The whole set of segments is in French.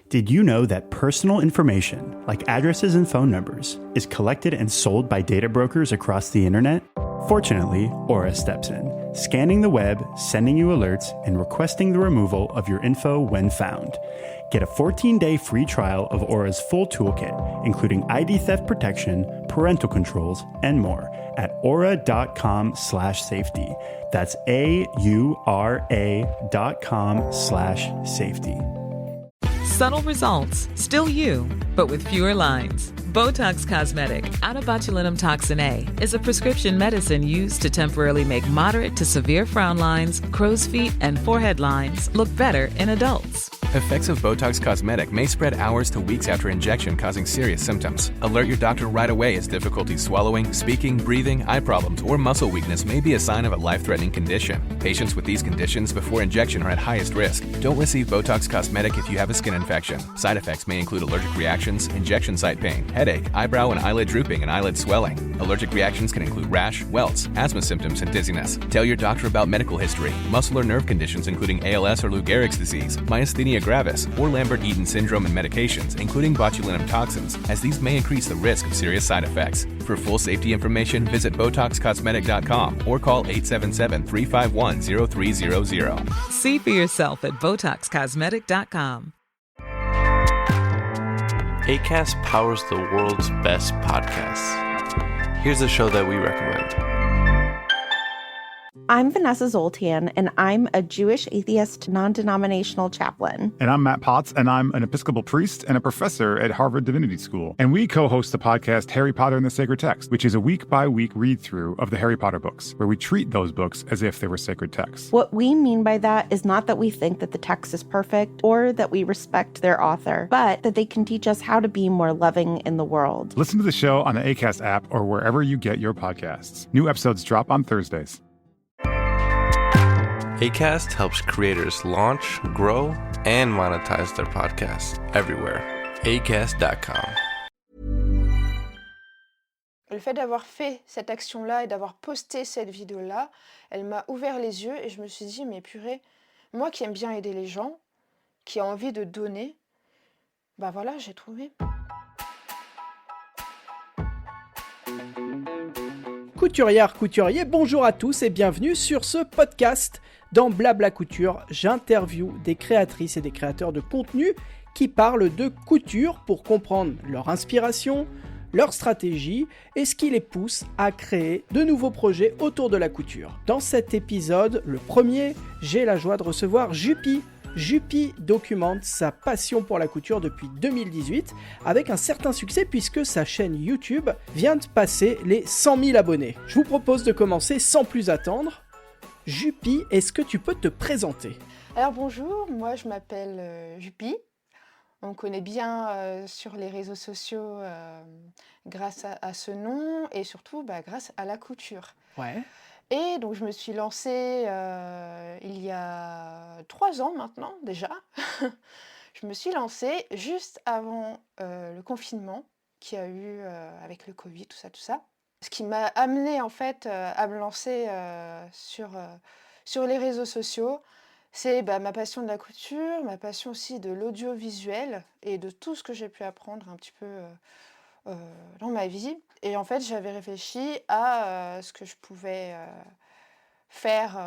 Did you know that personal information, like addresses and phone numbers, is collected and sold by data brokers across the internet? Fortunately, Aura steps in, scanning the web, sending you alerts, and requesting the removal of your info when found. Get a 14-day free trial of Aura's full toolkit, including ID theft protection, parental controls, and more at aura.com/safety. That's AURA.com/safety. Subtle results, still you, but with fewer lines. Botox Cosmetic, out of botulinum toxin A, is a prescription medicine used to temporarily make moderate to severe frown lines, crow's feet, and forehead lines look better in adults. Effects of Botox Cosmetic may spread hours to weeks after injection, causing serious symptoms. Alert your doctor right away as difficulty swallowing, speaking, breathing, eye problems, or muscle weakness may be a sign of a life-threatening condition. Patients with these conditions before injection are at highest risk. Don't receive Botox Cosmetic if you have a skin infection. Side effects may include allergic reactions, injection site pain, headache, eyebrow and eyelid drooping, and eyelid swelling. Allergic reactions can include rash, welts, asthma symptoms, and dizziness. Tell your doctor about medical history, muscle or nerve conditions including ALS or Lou Gehrig's disease, myasthenia gravis, or Lambert-Eaton syndrome, and medications, including botulinum toxins, as these may increase the risk of serious side effects. For full safety information, visit BotoxCosmetic.com or call 877-351-0300. See for yourself at BotoxCosmetic.com. Acast powers the world's best podcasts. Here's a show that we recommend. I'm Vanessa Zoltan, and I'm a Jewish atheist non-denominational chaplain. And I'm Matt Potts, and I'm an Episcopal priest and a professor at Harvard Divinity School. And we co-host the podcast Harry Potter and the Sacred Text, which is a week-by-week read-through of the Harry Potter books, where we treat those books as if they were sacred texts. What we mean by that is not that we think that the text is perfect or that we respect their author, but that they can teach us how to be more loving in the world. Listen to the show on the Acast app or wherever you get your podcasts. New episodes drop on Thursdays. Acast helps creators launch, grow, and monetize their podcasts everywhere. Acast.com. Le fait d'avoir fait cette action-là et d'avoir posté cette vidéo-là, elle m'a ouvert les yeux et je me suis dit, mais purée, moi qui aime bien aider les gens, qui a envie de donner, bah voilà, j'ai trouvé. Couturières, couturiers, bonjour à tous et bienvenue sur ce podcast. Dans Blabla Couture, j'interviewe des créatrices et des créateurs de contenu qui parlent de couture pour comprendre leur inspiration, leur stratégie et ce qui les pousse à créer de nouveaux projets autour de la couture. Dans cet épisode, le premier, j'ai la joie de recevoir Jupy. Jupy documente sa passion pour la couture depuis 2018 avec un certain succès puisque sa chaîne YouTube vient de passer les 100 000 abonnés. Je vous propose de commencer sans plus attendre. Jupy, est-ce que tu peux te présenter ? Alors bonjour, moi je m'appelle Jupy. On me connaît bien sur les réseaux sociaux grâce à ce nom et surtout grâce à la couture. Ouais. Et donc je me suis lancée il y a 3 ans maintenant déjà. Je me suis lancée juste avant le confinement qu'il y a eu avec le Covid, tout ça. Ce qui m'a amenée en fait à me lancer sur les réseaux sociaux, c'est ma passion de la couture, ma passion aussi de l'audiovisuel et de tout ce que j'ai pu apprendre un petit peu dans ma vie. Et en fait, j'avais réfléchi à ce que je pouvais faire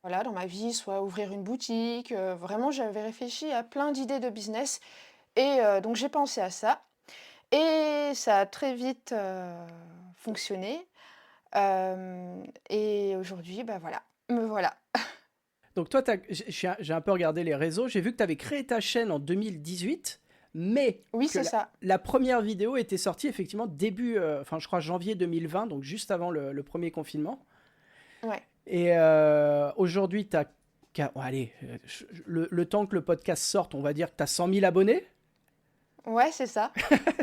dans ma vie, soit ouvrir une boutique. Vraiment, j'avais réfléchi à plein d'idées de business. Et donc, j'ai pensé à ça. Et ça a très vite fonctionné. Et aujourd'hui, me voilà. Donc toi, j'ai un peu regardé les réseaux. J'ai vu que tu avais créé ta chaîne en 2018. Mais oui, c'est ça. La première vidéo était sortie effectivement début, je crois janvier 2020, donc juste avant le premier confinement. Ouais. Et aujourd'hui, le temps que le podcast sorte, on va dire que tu as 100 000 abonnés. Ouais, c'est ça.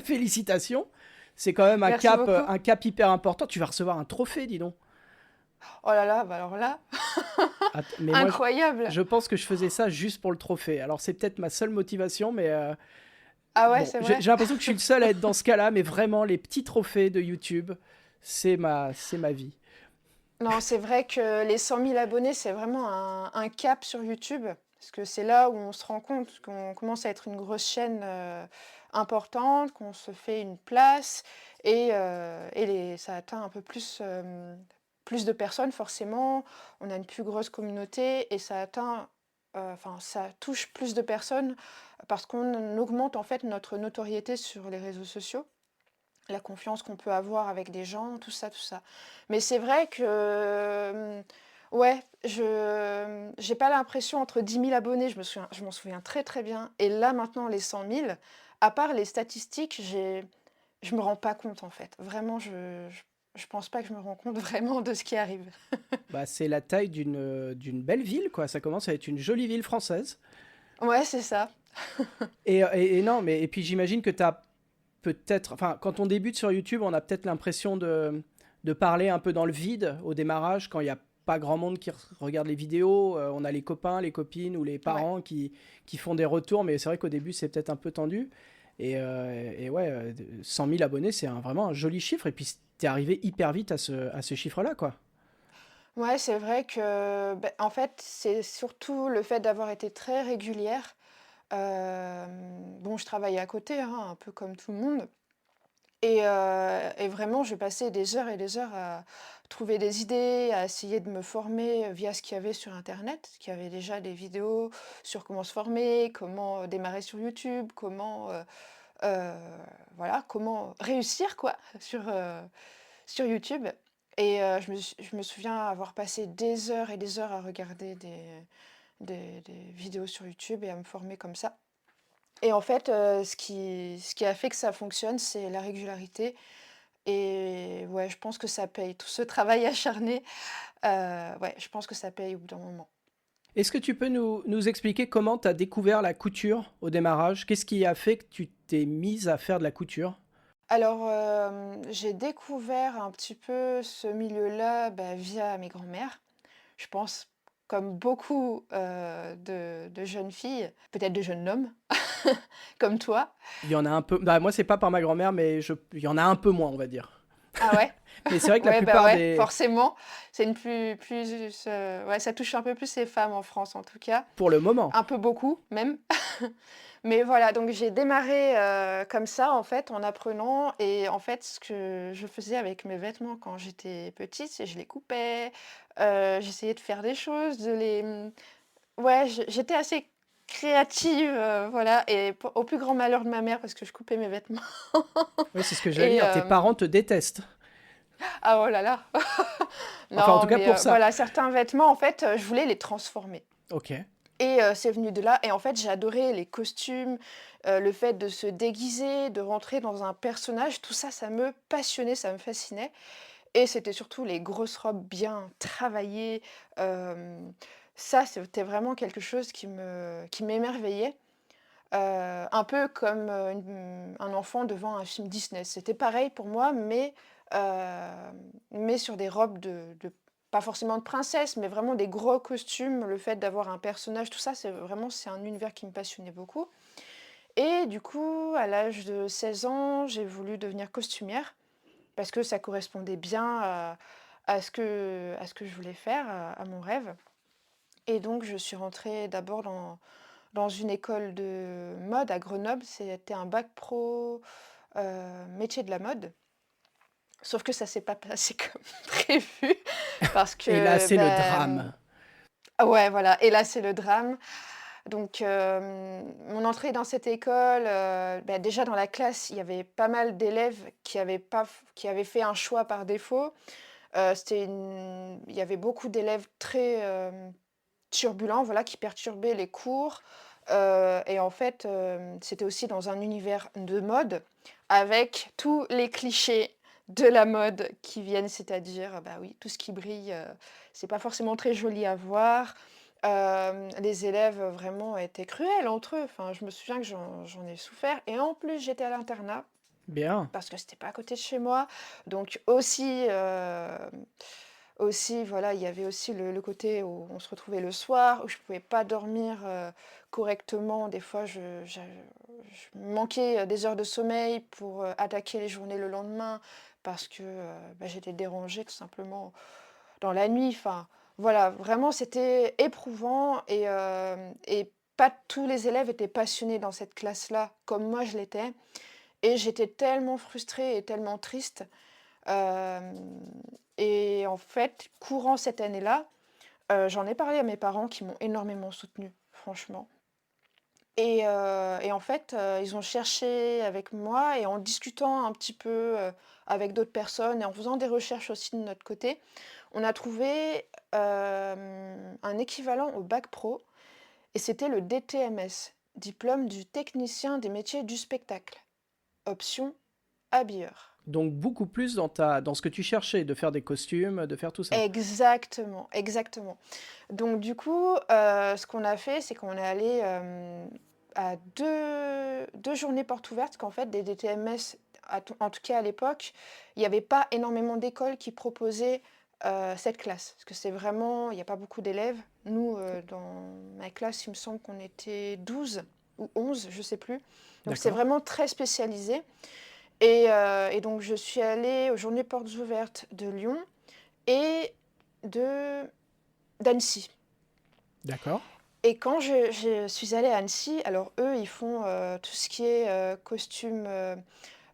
Félicitations. C'est quand même un cap hyper important. Tu vas recevoir un trophée, dis donc. Oh là là, alors là, mais incroyable. Moi, je pense que je faisais ça juste pour le trophée. Alors c'est peut-être ma seule motivation, mais... Ah ouais, c'est vrai. J'ai l'impression que je suis le seul à être dans ce cas-là, mais vraiment, les petits trophées de YouTube, c'est ma vie. Non, c'est vrai que les 100 000 abonnés, c'est vraiment un cap sur YouTube. Parce que c'est là où on se rend compte qu'on commence à être une grosse chaîne importante, qu'on se fait une place et ça atteint un peu plus de personnes forcément. On a une plus grosse communauté et ça touche plus de personnes parce qu'on augmente en fait notre notoriété sur les réseaux sociaux, la confiance qu'on peut avoir avec des gens, tout ça, tout ça. Mais c'est vrai que, ouais, j'ai pas l'impression entre 10 000 abonnés, je m'en souviens très très bien, et là maintenant les 100 000, à part les statistiques, je me rends pas compte en fait. Vraiment, je pense pas que je me rends compte vraiment de ce qui arrive. Bah, c'est la taille d'une belle ville, quoi. Ça commence à être une jolie ville française. Ouais, c'est ça. Et non, mais et puis j'imagine que tu as peut-être, enfin, quand on débute sur YouTube, on a peut-être l'impression de parler un peu dans le vide au démarrage, quand il n'y a pas grand monde qui regarde les vidéos. On a les copains, les copines ou les parents qui font des retours, mais c'est vrai qu'au début, c'est peut-être un peu tendu. Et ouais, 100 000 abonnés, c'est vraiment un joli chiffre. Et puis, t'es arrivé hyper vite à ce chiffre-là, quoi. Ouais, c'est vrai que, en fait, c'est surtout le fait d'avoir été très régulière. Bon, je travaillais à côté, hein, un peu comme tout le monde. Et vraiment, je passais des heures et des heures à trouver des idées, à essayer de me former via ce qu'il y avait sur Internet, qu'il y avait déjà des vidéos sur comment se former, comment démarrer sur YouTube, euh, voilà, comment réussir quoi sur YouTube. Et je me souviens avoir passé des heures et des heures à regarder des vidéos sur YouTube et à me former comme ça. Et en fait, ce qui a fait que ça fonctionne, c'est la régularité. Et ouais, je pense que ça paye. Tout ce travail acharné, ouais, je pense que ça paye au bout d'un moment. Est-ce que tu peux nous expliquer comment tu as découvert la couture au démarrage? Qu'est-ce qui a fait que tu t'es mise à faire de la couture? Alors, j'ai découvert un petit peu ce milieu-là via mes grands-mères. Je pense, comme beaucoup de jeunes filles, peut-être de jeunes hommes, comme toi. Il y en a un peu. Bah, moi, c'est pas par ma grand-mère, mais il y en a un peu moins, on va dire. Ah ouais? Mais c'est vrai que la Ouais, bah plupart ouais, des. forcément. C'est une ouais, ça touche un peu plus les femmes en France, en tout cas. Pour le moment. Un peu beaucoup, même. Mais voilà, donc j'ai démarré comme ça, en fait, en apprenant. Et en fait, ce que je faisais avec mes vêtements quand j'étais petite, c'est que je les coupais. J'essayais de faire des choses, Ouais, j'étais assez créative, voilà. Et au plus grand malheur de ma mère, parce que je coupais mes vêtements. Oui, c'est ce que j'allais Et, dire. Tes parents te détestent. ah oh là là. Enfin, en Non, tout cas, mais pour ça. voilà, certains vêtements, en fait, je voulais les transformer. Ok. Et c'est venu de là. Et en fait, j'ai adoré les costumes, le fait de se déguiser, de rentrer dans un personnage. Tout ça, ça me passionnait, ça me fascinait. Et c'était surtout les grosses robes bien travaillées. euh, Ça, c'était vraiment quelque chose qui m'émerveillait. Un peu comme un enfant devant un film Disney. C'était pareil pour moi, mais sur des robes pas forcément de princesse, mais vraiment des gros costumes. Le fait d'avoir un personnage, tout ça, c'est un univers qui me passionnait beaucoup. Et du coup, à l'âge de 16 ans, j'ai voulu devenir costumière parce que ça correspondait bien à ce que je voulais faire, à mon rêve. Et donc, je suis rentrée d'abord dans une école de mode à Grenoble. C'était un bac pro métier de la mode. Sauf que ça s'est pas passé comme prévu parce Et là, que c'est le drame. ouais, voilà. Et là, c'est le drame. Donc, mon entrée dans cette école, déjà dans la classe, il y avait pas mal d'élèves qui avaient fait un choix par défaut. Il y avait beaucoup d'élèves très turbulents, voilà, qui perturbaient les cours. Et en fait, c'était aussi dans un univers de mode avec tous les clichés de la mode qui viennent, c'est-à-dire, bah oui, tout ce qui brille, c'est pas forcément très joli à voir. Les élèves vraiment étaient cruels entre eux. Enfin, je me souviens que j'en ai souffert. Et en plus, j'étais à l'internat Bien. parce que c'était pas à côté de chez moi. Donc aussi, voilà, il y avait aussi le côté où on se retrouvait le soir, où je pouvais pas dormir correctement. Des fois, je manquais des heures de sommeil pour attaquer les journées le lendemain parce que j'étais dérangée tout simplement dans la nuit. Enfin, Voilà, vraiment, c'était éprouvant et pas tous les élèves étaient passionnés dans cette classe-là, comme moi je l'étais. Et j'étais tellement frustrée et tellement triste. Hem et en fait, courant cette année-là, j'en ai parlé à mes parents qui m'ont énormément soutenue, franchement. Et en fait, ils ont cherché avec moi et en discutant un petit peu, avec d'autres personnes et en faisant des recherches aussi de notre côté, on a trouvé, un équivalent au bac pro et c'était le DTMS, diplôme du technicien des métiers du spectacle, option habilleur. Donc beaucoup plus dans ce que tu cherchais, de faire des costumes, de faire tout ça. Exactement, exactement. Donc du coup, ce qu'on a fait, c'est qu'on est allé à deux journées portes ouvertes, qu'en fait, des DTMS, en tout cas à l'époque, il n'y avait pas énormément d'écoles qui proposaient cette classe. Parce que c'est vraiment, il n'y a pas beaucoup d'élèves. Nous, dans ma classe, il me semble qu'on était 12 ou 11, je ne sais plus. Donc c'est D'accord. vraiment très spécialisé. Et donc je suis allée aux journées portes ouvertes de Lyon et d'Annecy. D'accord. Et quand je suis allée à Annecy, alors eux, ils font tout ce qui est costume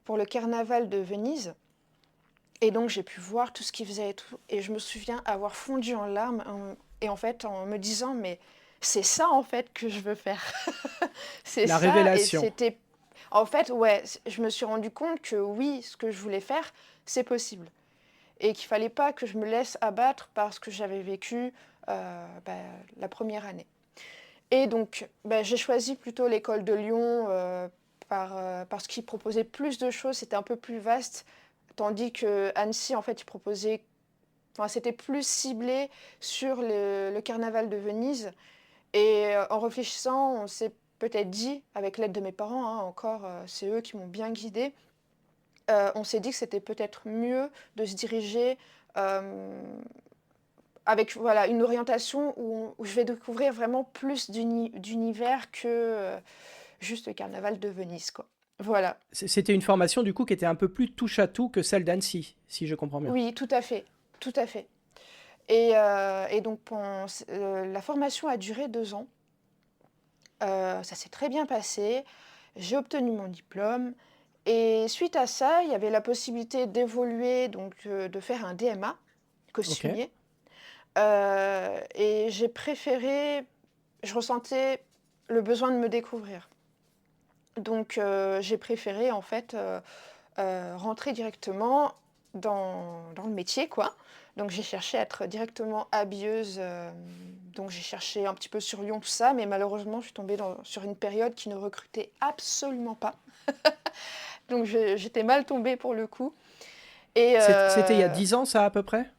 pour le carnaval de Venise. Et donc j'ai pu voir tout ce qu'ils faisaient et tout. Et je me souviens avoir fondu en larmes et en fait en me disant, mais c'est ça en fait que je veux faire. C'est La ça. Et révélation. c'était... En fait, ouais, je me suis rendu compte que oui, ce que je voulais faire, c'est possible. Et qu'il fallait pas que je me laisse abattre par ce que j'avais vécu la première année. Et donc, j'ai choisi plutôt l'école de Lyon parce qu'ils proposaient plus de choses, c'était un peu plus vaste, tandis que Annecy, en fait, ils proposaient, enfin, c'était plus ciblé sur le carnaval de Venise. Et en réfléchissant, on s'est peut-être dit, avec l'aide de mes parents, hein, encore, c'est eux qui m'ont bien guidée, on s'est dit que c'était peut-être mieux de se diriger avec voilà, une orientation où je vais découvrir vraiment plus d'univers que juste le carnaval de Venise, quoi. Voilà. C'était une formation du coup qui était un peu plus touche à tout que celle d'Annecy, si je comprends bien. Oui, tout à fait, tout à fait. Et donc, la formation a duré 2 ans. Ça s'est très bien passé. J'ai obtenu mon diplôme. Et suite à ça, il y avait la possibilité d'évoluer, donc de faire un DMA, costumier. Et j'ai préféré, je ressentais le besoin de me découvrir. Donc j'ai préféré en fait rentrer directement dans le métier, quoi. Donc j'ai cherché à être directement habilleuse. Donc j'ai cherché un petit peu sur Lyon, tout ça, mais malheureusement je suis tombée sur une période qui ne recrutait absolument pas. Donc j'étais mal tombée pour le coup. Et C'était il y a 10 ans ça à peu près?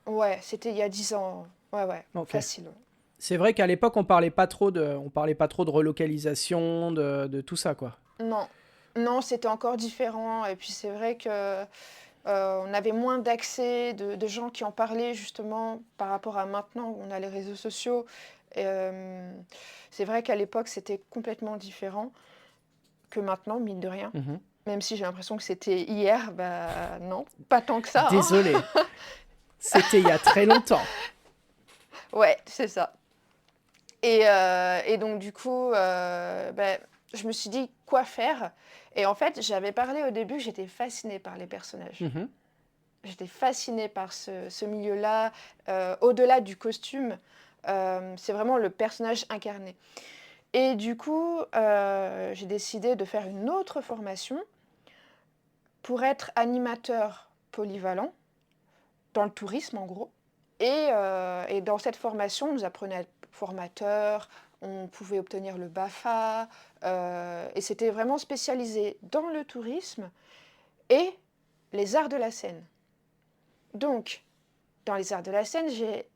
ouais, c'était il y a 10 ans. Ouais, Ok. facile. C'est vrai qu'à l'époque on parlait pas trop de relocalisation, de tout ça quoi. Non, c'était encore différent. Et puis c'est vrai que on avait moins d'accès de gens qui en parlaient justement par rapport à maintenant où on a les réseaux sociaux. Et, c'est vrai qu'à l'époque c'était complètement différent que maintenant, mine de rien. Mhm. Même si j'ai l'impression que c'était hier, non, pas tant que ça. Hein. Désolé. C'était il y a très longtemps. Ouais, c'est ça. Et donc du coup, je me suis dit quoi faire. Et en fait, j'avais parlé au début que j'étais fascinée par les personnages. Mhm. J'étais fascinée par ce milieu-là. Au-delà du costume, c'est vraiment le personnage incarné. Et du coup, j'ai décidé de faire une autre formation pour être animateur polyvalent dans le tourisme en gros. Et dans cette formation, on nous apprenait à être formateur, on pouvait obtenir le BAFA, et c'était vraiment spécialisé dans le tourisme et les arts de la scène. Donc, dans les arts de la scène, j'ai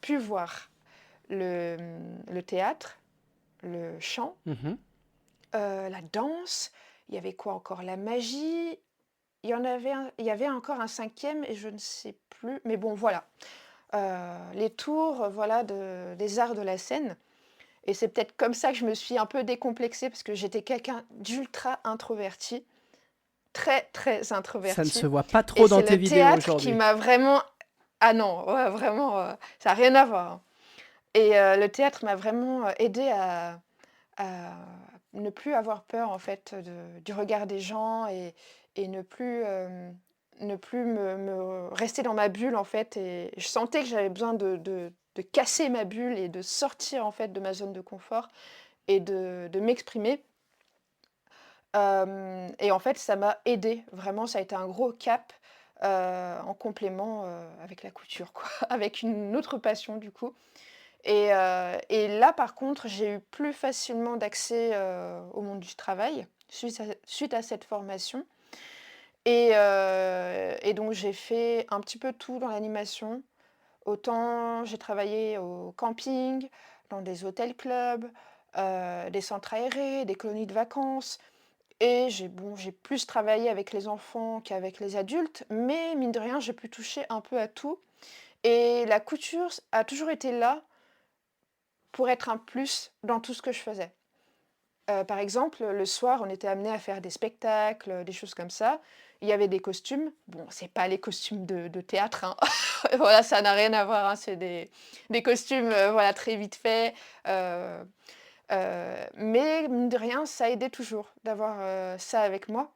pu voir le théâtre, le chant, Mhm. la danse, il y avait quoi encore? La magie, il y avait encore un 5e et je ne sais plus, mais bon voilà. Les tours voilà, des arts de la scène. Et c'est peut-être comme ça que je me suis un peu décomplexée parce que j'étais quelqu'un d'ultra introverti, très très Ça ne introverti. se voit pas Et trop dans c'est tes le vidéos théâtre qui aujourd'hui. m'a vraiment... Ah non, ouais, vraiment, ça a rien à voir, hein. Et le théâtre m'a vraiment, aidée à ne plus avoir peur, en fait, du regard des gens et ne plus me rester dans ma bulle, en fait. Et je sentais que j'avais besoin de casser ma bulle et de sortir, en fait, de ma zone de confort et de m'exprimer. Et en fait, ça m'a aidée. Vraiment, ça a été un gros cap, en complément, avec la couture, quoi, avec une autre passion, du coup. Et là, par contre, j'ai eu plus facilement d'accès, au monde du travail suite à cette formation. Et donc j'ai fait un petit peu tout dans l'animation. Autant j'ai travaillé au camping, dans des hôtels-clubs, des centres aérés, des colonies de vacances. Et j'ai plus travaillé avec les enfants qu'avec les adultes, mais mine de rien, j'ai pu toucher un peu à tout. Et la couture a toujours été là pour être un plus dans tout ce que je faisais. Par exemple, le soir, on était amenés à faire des spectacles, des choses comme ça. Il y avait des costumes. Bon, c'est pas les costumes de théâtre, hein. Voilà, ça n'a rien à voir, hein. C'est des costumes, voilà, très vite faits. Mais mine de rien, ça aidait toujours d'avoir, ça avec moi.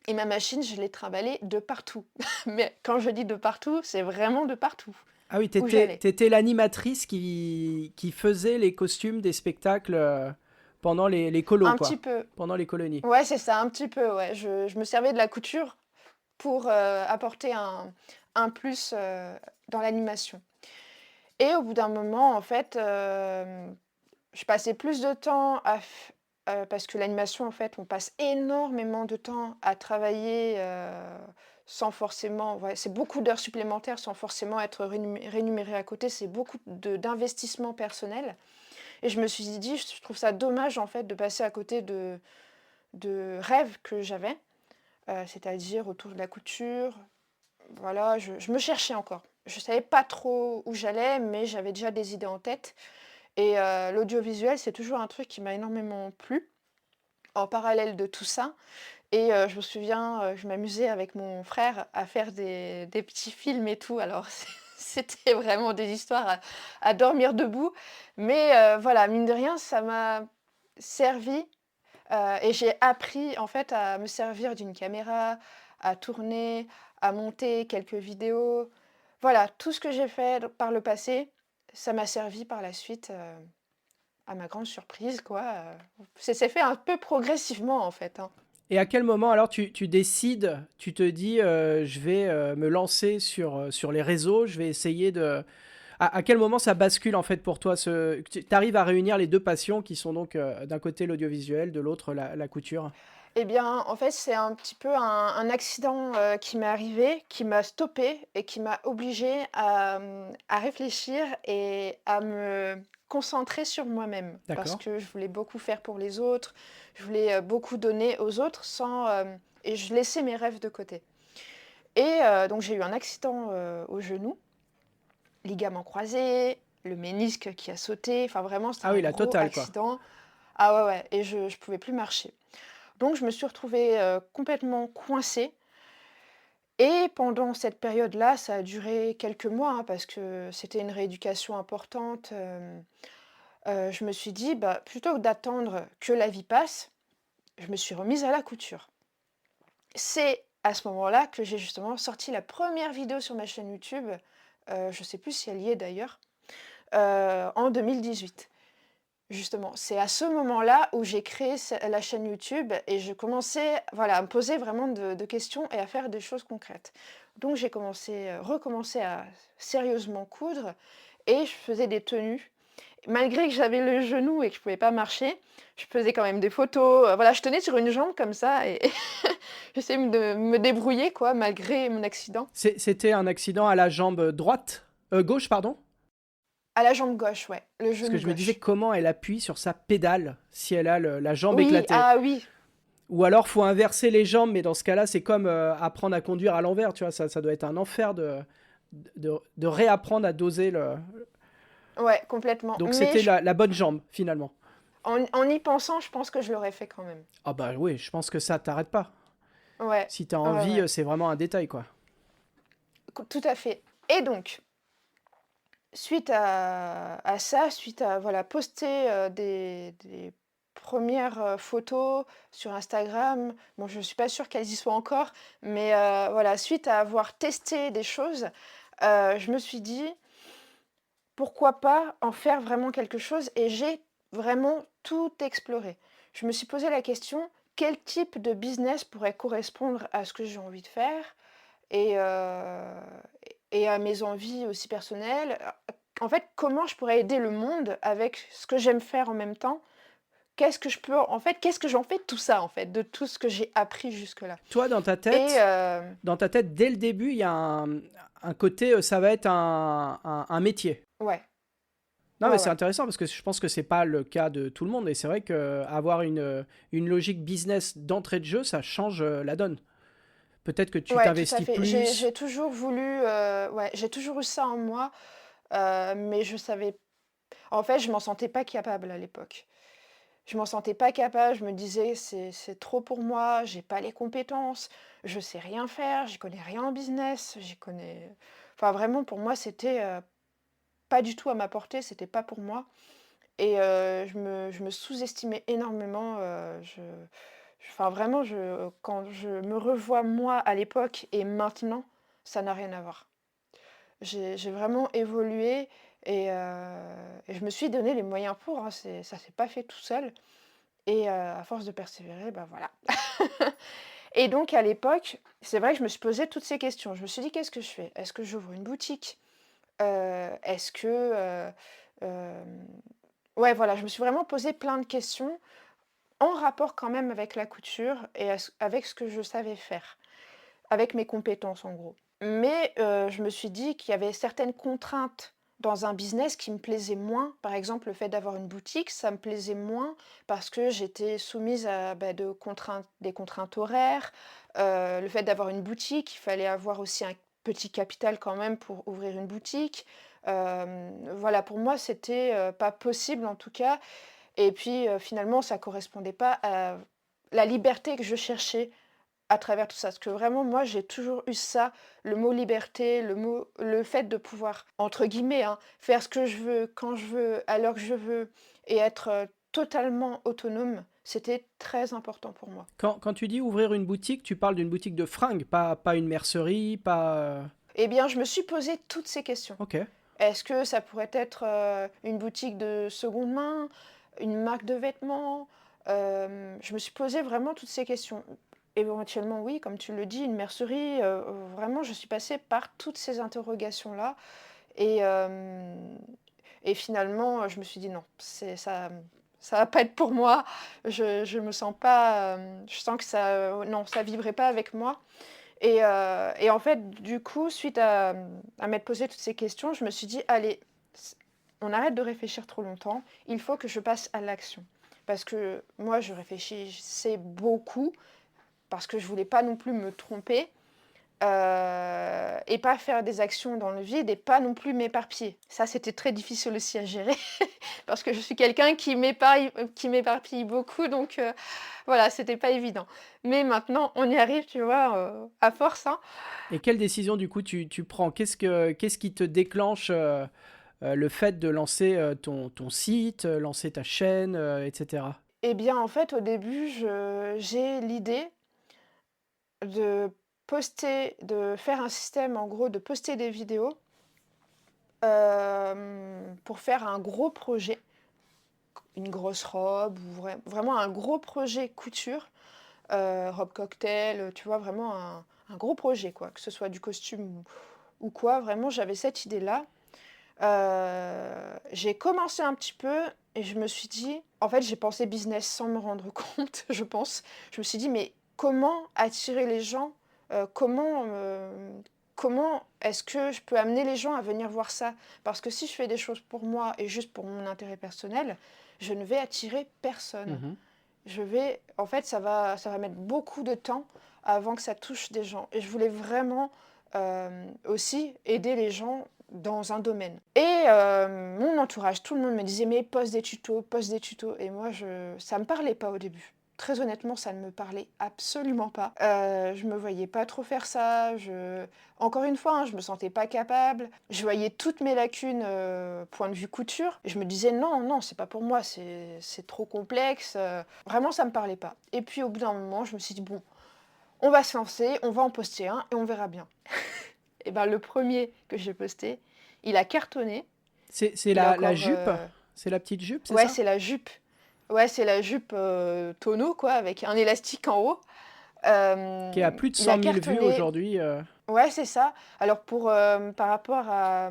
Et ma machine, je l'ai trimballée de partout. Mais quand je dis de partout, c'est vraiment de partout Ah oui, où j'allais. t'étais l'animatrice qui faisait les costumes des spectacles pendant les colos, Un petit quoi. peu. Pendant les colonies. Ouais, c'est ça, un petit peu, ouais. Je me servais de la couture pour, apporter un plus, dans l'animation. Et au bout d'un moment, en fait, je passais plus de temps parce que l'animation, en fait, on passe énormément de temps à travailler, sans forcément ouais, c'est beaucoup d'heures supplémentaires sans forcément être rémunéré à côté. C'est beaucoup d'investissement personnel et je me suis dit: «Je trouve ça dommage, en fait, de passer à côté de rêves que j'avais», c'est-à-dire autour de la couture. Voilà, je me cherchais encore. Je savais pas trop où j'allais, mais j'avais déjà des idées en tête et l'audiovisuel, c'est toujours un truc qui m'a énormément plu, en parallèle de tout ça. Et je me souviens, je m'amusais avec mon frère à faire des petits films et tout. Alors c'était vraiment des histoires à dormir debout. Mais voilà, mine de rien, ça m'a servi, et j'ai appris en fait à me servir d'une caméra, à tourner, à monter quelques vidéos. Voilà, tout ce que j'ai fait par le passé, ça m'a servi par la suite, à ma grande surprise quoi, ça s'est fait un peu progressivement en fait, hein. Et à quel moment alors tu décides, tu te dis je vais me lancer sur les réseaux, je vais essayer de... À quel moment ça bascule en fait pour toi tu arrives à réunir les deux passions qui sont donc d'un côté l'audiovisuel, de l'autre la couture? Eh bien, en fait, c'est un petit peu un accident, qui m'est arrivé, qui m'a stoppée et qui m'a obligée à réfléchir et à me concentrer sur moi-même. Parce D'accord. que je voulais beaucoup faire pour les autres, je voulais, beaucoup donner aux autres et je laissais mes rêves de côté. Et donc j'ai eu un accident, au genou, ligament croisé, le ménisque qui a sauté, enfin vraiment c'était Ah un oui, la gros totale quoi. accident. Ah ouais, ouais et je pouvais plus marcher. Donc je me suis retrouvée, complètement coincée et pendant cette période-là, ça a duré quelques mois, hein, parce que c'était une rééducation importante, je me suis dit: «Bah, plutôt que d'attendre que la vie passe», je me suis remise à la couture. C'est à ce moment-là que j'ai justement sorti la première vidéo sur ma chaîne YouTube, je sais plus si elle y est d'ailleurs, en 2018. Justement, c'est à ce moment-là où j'ai créé la chaîne YouTube et je commençais voilà, à me poser vraiment de questions et à faire des choses concrètes. Donc j'ai recommencé à sérieusement coudre et je faisais des tenues. Malgré que j'avais le genou et que je ne pouvais pas marcher, je faisais quand même des photos. Voilà, je tenais sur une jambe comme ça et j'essayais de me débrouiller quoi, malgré mon accident. C'était un accident à la jambe droite, gauche pardon? À la jambe gauche, ouais, le Parce que genou je me disais gauche. comment elle appuie sur sa pédale si elle a la jambe Oui, éclatée. ah oui, Ou alors faut inverser les jambes, mais dans ce cas-là, c'est comme apprendre à conduire à l'envers, tu vois, ça doit être un enfer de réapprendre à doser le... ouais, complètement. Donc Mais c'était la bonne jambe, finalement. en y pensant, je pense que je l'aurais fait quand même. Ah bah oui, je pense que ça t'arrête pas. Ouais, Si t'as ouais, envie, ouais. c'est vraiment un détail, quoi. Tout à fait. Et donc, suite à ça, suite à voilà, poster des premières photos sur Instagram, bon, je ne suis pas sûre qu'elles y soient encore, mais voilà, suite à avoir testé des choses, je me suis dit, pourquoi pas en faire vraiment quelque chose? Et j'ai vraiment tout exploré. Je me suis posé la question, quel type de business pourrait correspondre à ce que j'ai envie de faire et, et à mes envies aussi personnelles? En fait, comment je pourrais aider le monde avec ce que j'aime faire en même temps? Qu'est-ce que j'en fais de tout ça, en fait, de tout ce que j'ai appris jusque-là? Toi, Et dans ta tête, dès le début, il y a un côté, ça va être un métier. ouais, Non, mais ouais, c'est ouais. intéressant parce que je pense que c'est pas le cas de tout le monde. Et c'est vrai qu'avoir une logique business d'entrée de jeu, ça change la donne. Peut-être que tu Ouais, tout à t'investis fait. J'ai plus. toujours voulu, ouais, j'ai toujours eu ça en moi, mais je savais en fait, je m'en sentais pas capable à l'époque. Je m'en sentais pas capable, je me disais: «C'est trop pour moi, j'ai pas les compétences, je sais rien faire, j'y connais rien en business, j'y connais» enfin vraiment pour moi c'était, pas du tout à ma portée, c'était pas pour moi et je me sous-estimais énormément, enfin vraiment quand je me revois moi à l'époque et maintenant, ça n'a rien à voir. J'ai vraiment évolué et je me suis donné les moyens pour, hein, ça s'est pas fait tout seul et à force de persévérer, bah, voilà. Et donc à l'époque, c'est vrai que je me suis posé toutes ces questions. Je me suis dit: «Qu'est-ce que je fais? Est-ce que j'ouvre une boutique? Est-ce que, hem» ouais, voilà, je me suis vraiment posé plein de questions en rapport quand même avec la couture et avec ce que je savais faire, avec mes compétences en gros. Mais je me suis dit qu'il y avait certaines contraintes dans un business qui me plaisaient moins. Par exemple, le fait d'avoir une boutique, ça me plaisait moins parce que j'étais soumise à, bah, des contraintes horaires. Le fait d'avoir une boutique, il fallait avoir aussi un petit capital quand même pour ouvrir une boutique. Voilà, pour moi, c'était, pas possible en tout cas et puis, finalement, ça correspondait pas à la liberté que je cherchais à travers tout ça. Parce que vraiment, moi, j'ai toujours eu ça, le mot liberté, le fait de pouvoir, entre guillemets, hein, faire ce que je veux, quand je veux, à l'heure que je veux et être, totalement autonome, c'était très important pour moi. Quand tu dis ouvrir une boutique, tu parles d'une boutique de fringues, pas une mercerie, pas. Eh bien, je me suis posé toutes ces questions. Ok. Est-ce que ça pourrait être, une boutique de seconde main, une marque de vêtements? Je me suis posé vraiment toutes ces questions. Éventuellement, oui, comme tu le dis, une mercerie, vraiment, je suis passée par toutes ces interrogations-là et et finalement, je me suis dit: «Non, c'est ça va pas être pour moi». Je me sens pas, je sens que ça, non, ça vibrait pas avec moi et en fait, du coup, suite à m'être posé toutes ces questions, je me suis dit: «Allez, c on arrête de réfléchir trop longtemps, il faut que je passe à l'action». Parce que moi, je réfléchissais beaucoup, parce que je voulais pas non plus me tromper, et pas faire des actions dans le vide et pas non plus m'éparpiller. Ça, c'était très difficile aussi à gérer parce que je suis quelqu'un qui m'éparpille beaucoup donc voilà, c'était pas évident. Mais maintenant, on y arrive, tu vois, à force, hein. Et quelle décision du coup tu prends? Qu'est-ce qui te déclenche le fait de lancer ton site, lancer ta chaîne, etc. Eh bien, en fait, au début, j'ai l'idée de de faire un système, en gros, de poster des vidéos, pour faire un gros projet, une grosse robe ou vraiment un gros projet couture, robe cocktail, tu vois? Vraiment un gros projet, quoi, que ce soit du costume ou quoi. Vraiment, j'avais cette idée-là. J'ai commencé un petit peu et je me suis dit en fait, j'ai pensé business sans me rendre compte, je pense. Je me suis dit: «Mais comment attirer les gens? Comment est-ce que je peux amener les gens à venir voir ça?» Parce que si je fais des choses pour moi et juste pour mon intérêt personnel, je ne vais attirer personne. Mhm. En fait, ça va mettre beaucoup de temps avant que ça touche des gens et je voulais vraiment, aussi aider les gens dans un domaine et mon entourage, tout le monde me disait: «Mais poste des tutos» et moi ça me parlait pas au début. très honnêtement, ça ne me parlait absolument pas. Je me voyais pas trop faire ça. Encore une fois, hein, je me sentais pas capable. Je voyais toutes mes lacunes point de vue couture. Et je me disais non, c'est pas pour moi, c'est trop complexe. Vraiment, ça me parlait pas. Et puis au bout d'un moment, je me suis dit bon, on va se lancer, on va en poster un et on verra bien. Et ben le premier que j'ai posté, il a cartonné. C'est Il a la encore, jupe? C'est la petite jupe, c'est ouais, ça? c'est la jupe. Ouais, c'est la jupe tonneau, quoi, avec un élastique en haut. Qui a plus de Il a 100 000 vues cartonné. aujourd'hui. Ouais, c'est ça. Alors, par rapport à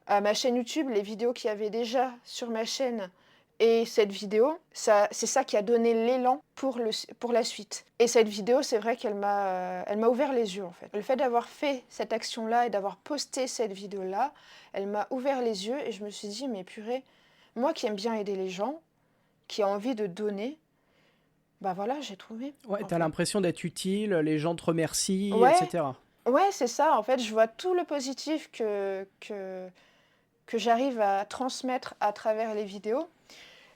ma chaîne YouTube, les vidéos qu'il y avait déjà sur ma chaîne et cette vidéo, c'est ça qui a donné l'élan pour la suite. Et cette vidéo, c'est vrai qu'elle m'a ouvert les yeux, en fait. Le fait d'avoir fait cette action-là et d'avoir posté cette vidéo-là, elle m'a ouvert les yeux et je me suis dit, mais purée, moi qui aime bien aider les gens, qui a envie de donner, bah voilà, j'ai trouvé. Ouais, En t'as fait. l'impression d'être utile, les gens te remercient, Ouais, etc. ouais, c'est ça. En fait, je vois tout le positif que j'arrive à transmettre à travers les vidéos.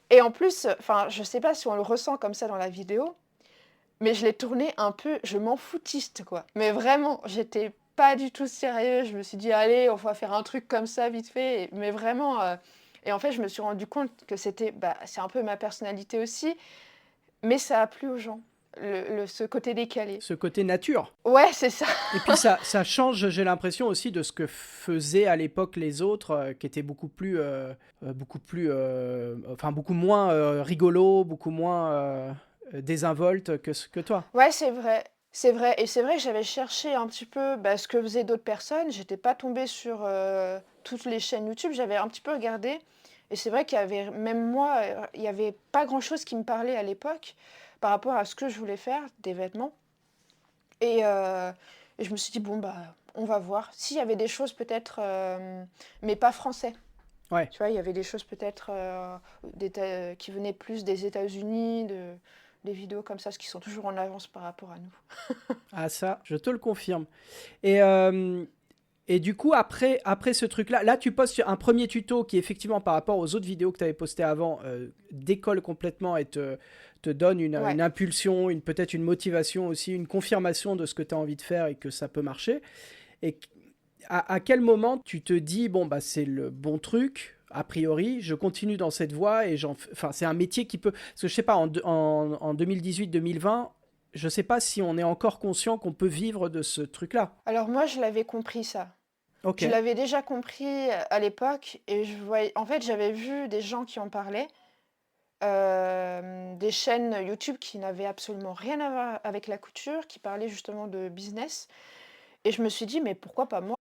Et en plus, enfin, je sais pas si on le ressent comme ça dans la vidéo, mais je l'ai tourné un peu, je m'en foutiste, quoi. Mais vraiment, j'étais pas du tout sérieux. Je me suis dit, allez, on va faire un truc comme ça, vite fait. Mais vraiment, et en fait, je me suis rendu compte que c'est un peu ma personnalité aussi, mais ça a plu aux gens, ce côté décalé. Ce côté nature. Ouais, c'est ça. Et puis ça change, j'ai l'impression aussi, de ce que faisaient à l'époque les autres, qui étaient beaucoup moins rigolos, beaucoup moins désinvoltes que toi. Ouais, c'est vrai. C'est vrai. Et c'est vrai que j'avais cherché un petit peu ce que faisaient d'autres personnes. J'étais pas tombée sur toutes les chaînes YouTube. J'avais un petit peu regardé. Et c'est vrai qu'il y avait, même moi, il n'y avait pas grand-chose qui me parlait à l'époque par rapport à ce que je voulais faire, des vêtements. Et je me suis dit, bon, on va voir. S'il y avait des choses peut-être, mais pas français. Ouais. Tu vois, il y avait des choses peut-être qui venaient plus des États-Unis, des vidéos comme ça, ce qui sont toujours en avance par rapport à nous. Ah ça, je te le confirme. Et du coup, après ce truc-là, là, tu postes un premier tuto qui, effectivement, par rapport aux autres vidéos que tu avais postées avant, décolle complètement et te donne une impulsion, peut-être une motivation aussi, une confirmation de ce que tu as envie de faire et que ça peut marcher. Et à quel moment tu te dis, bon, c'est le bon truc, a priori, je continue dans cette voie et c'est un métier qui peut... Parce que je sais pas, en 2018-2020, je sais pas si on est encore conscient qu'on peut vivre de ce truc-là. Alors moi, je l'avais compris ça. Ok. Je l'avais déjà compris à l'époque et en fait, j'avais vu des gens qui en parlaient, des chaînes YouTube qui n'avaient absolument rien à voir avec la couture, qui parlaient justement de business. Et je me suis dit, mais pourquoi pas moi?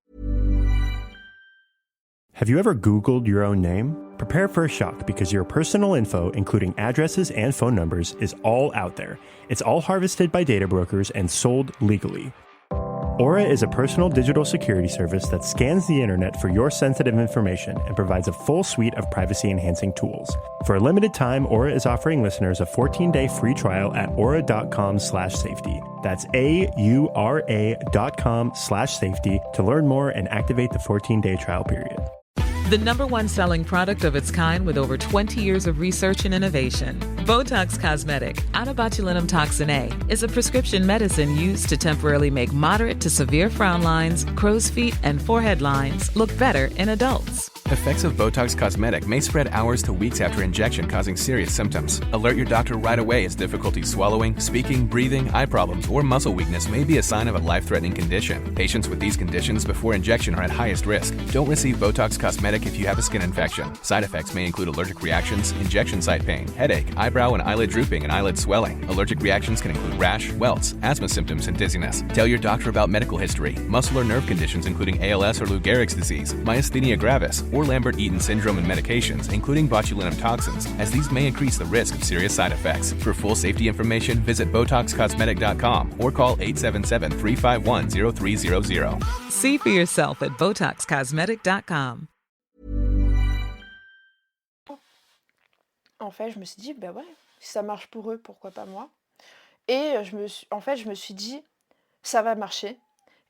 Have you ever Googled your own name? Prepare for a shock because your personal info, including addresses and phone numbers, is all out there. It's all harvested by data brokers and sold legally. Aura is a personal digital security service that scans the internet for your sensitive information and provides a full suite of privacy-enhancing tools. For a limited time, Aura is offering listeners a 14-day free trial at aura.com/safety. That's AURA.com/safety to learn more and activate the 14-day trial period. The #1 selling product of its kind with over 20 years of research and innovation, Botox Cosmetic, out of botulinum toxin A, is a prescription medicine used to temporarily make moderate to severe frown lines, crow's feet, and forehead lines look better in adults. Effects of Botox Cosmetic may spread hours to weeks after injection, causing serious symptoms. Alert your doctor right away as difficulty swallowing, speaking, breathing, eye problems, or muscle weakness may be a sign of a life-threatening condition. Patients with these conditions before injection are at highest risk. Don't receive Botox Cosmetic if you have a skin infection. Side effects may include allergic reactions, injection site pain, headache, eyebrow and eyelid drooping, and eyelid swelling. Allergic reactions can include rash, welts, asthma symptoms, and dizziness. Tell your doctor about medical history, muscle or nerve conditions including ALS or Lou Gehrig's disease, myasthenia gravis, or Lambert-Eaton syndrome and medications, including botulinum toxins, as these may increase the risk of serious side effects. For full safety information, visit BotoxCosmetic.com or call 877-351-0300. See for yourself at BotoxCosmetic.com. En fait, je me suis dit, ouais, si ça marche pour eux, pourquoi pas moi? Et je me suis dit, ça va marcher.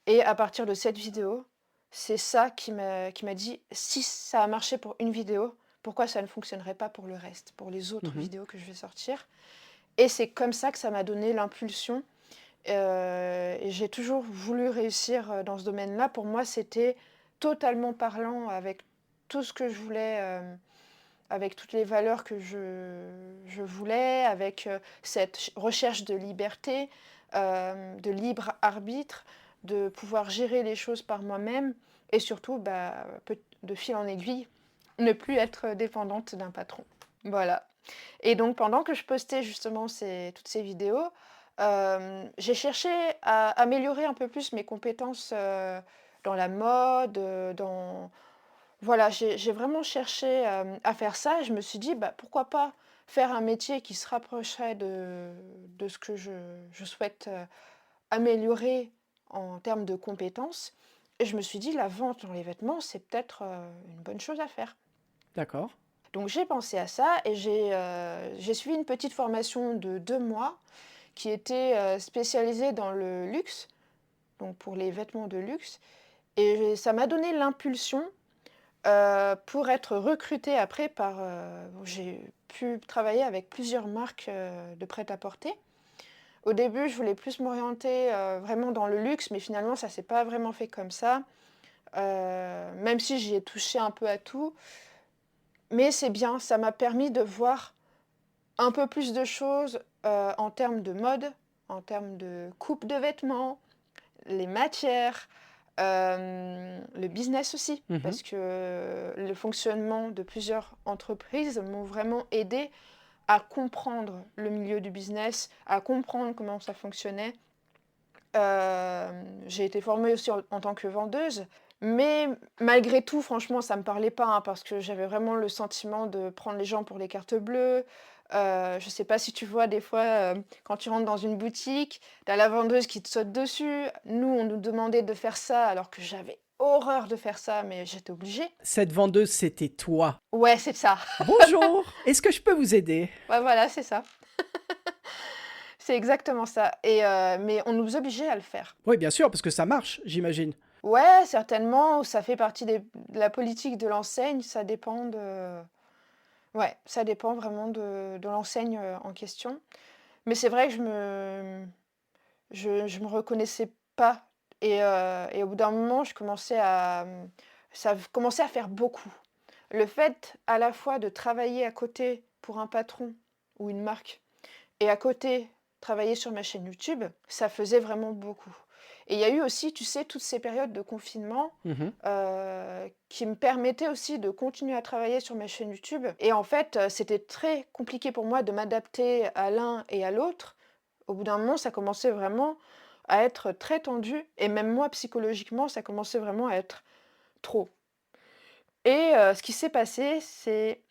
Et à partir de cette vidéo, c'est ça qui m'a dit, si ça a marché pour une vidéo, pourquoi ça ne fonctionnerait pas pour le reste, pour les autres vidéos que je vais sortir? Et c'est comme ça que ça m'a donné l'impulsion. Et j'ai toujours voulu réussir dans ce domaine-là. Pour moi, c'était totalement parlant avec tout ce que je voulais, avec toutes les valeurs que je voulais, avec cette recherche de liberté, de libre arbitre, de pouvoir gérer les choses par moi-même et surtout, de fil en aiguille, ne plus être dépendante d'un patron. Voilà. Et donc, pendant que je postais justement toutes ces vidéos, j'ai cherché à améliorer un peu plus mes compétences dans la mode, Voilà, j'ai vraiment cherché à faire ça et je me suis dit, pourquoi pas faire un métier qui se rapprocherait de ce que je souhaite améliorer en termes de compétences. Et je me suis dit, la vente dans les vêtements, c'est peut-être une bonne chose à faire. D'accord. Donc j'ai pensé à ça et j'ai suivi une petite formation de 2 mois qui était spécialisée dans le luxe, donc pour les vêtements de luxe. Et ça m'a donné l'impulsion pour être recrutée après j'ai pu travailler avec plusieurs marques de prêt-à-porter. Au début, je voulais plus m'orienter vraiment dans le luxe, mais finalement, ça s'est pas vraiment fait comme ça. Même si j'y ai touché un peu à tout. Mais c'est bien, ça m'a permis de voir un peu plus de choses en termes de mode, en termes de coupe de vêtements, les matières, le business aussi. Mhm. Parce que le fonctionnement de plusieurs entreprises m'ont vraiment aidé à comprendre le milieu du business, à comprendre comment ça fonctionnait. J'ai été formée aussi en tant que vendeuse. Mais malgré tout, franchement, ça me parlait pas, hein, parce que j'avais vraiment le sentiment de prendre les gens pour les cartes bleues. Je sais pas si tu vois des fois, quand tu rentres dans une boutique, tu as la vendeuse qui te saute dessus. Nous, on nous demandait de faire ça alors que j'avais horreur de faire ça, mais j'étais obligée. Cette vendeuse, c'était toi. Ouais, c'est ça. Bonjour, est-ce que je peux vous aider? Ouais, voilà, c'est ça. C'est exactement ça. Mais on nous obligeait à le faire. Oui, bien sûr, parce que ça marche, j'imagine. Ouais, certainement, ça fait partie de la politique de l'enseigne, ça dépend de... Ouais, ça dépend vraiment de l'enseigne en question. Mais c'est vrai que je me reconnaissais pas. Et au bout d'un moment, ça commençait à faire beaucoup. Le fait à la fois de travailler à côté pour un patron ou une marque et à côté travailler sur ma chaîne YouTube, ça faisait vraiment beaucoup. Et il y a eu aussi, tu sais, toutes ces périodes de confinement Mhm. qui me permettaient aussi de continuer à travailler sur ma chaîne YouTube. Et en fait, c'était très compliqué pour moi de m'adapter à l'un et à l'autre. Au bout d'un moment, ça commençait vraiment à être très tendu. Et même moi, psychologiquement, ça commençait vraiment à être trop. Et ce qui s'est passé, c'est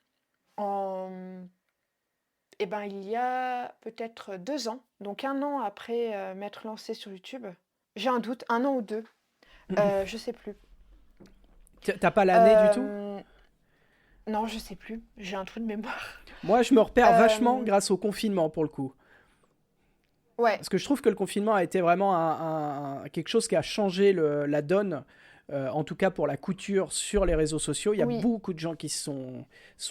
il y a peut-être 2 ans, donc 1 an après m'être lancée sur YouTube. J'ai un doute, 1 an ou 2, je sais plus. T'as pas l'année du tout? Non, je sais plus, j'ai un trou de mémoire. Moi, je me repère vachement Euh, grâce au confinement, pour le coup. Ouais, Parce que je trouve que le confinement a été vraiment quelque chose qui a changé la donne, en tout cas pour la couture sur les réseaux sociaux. Il y a oui, beaucoup de gens qui sont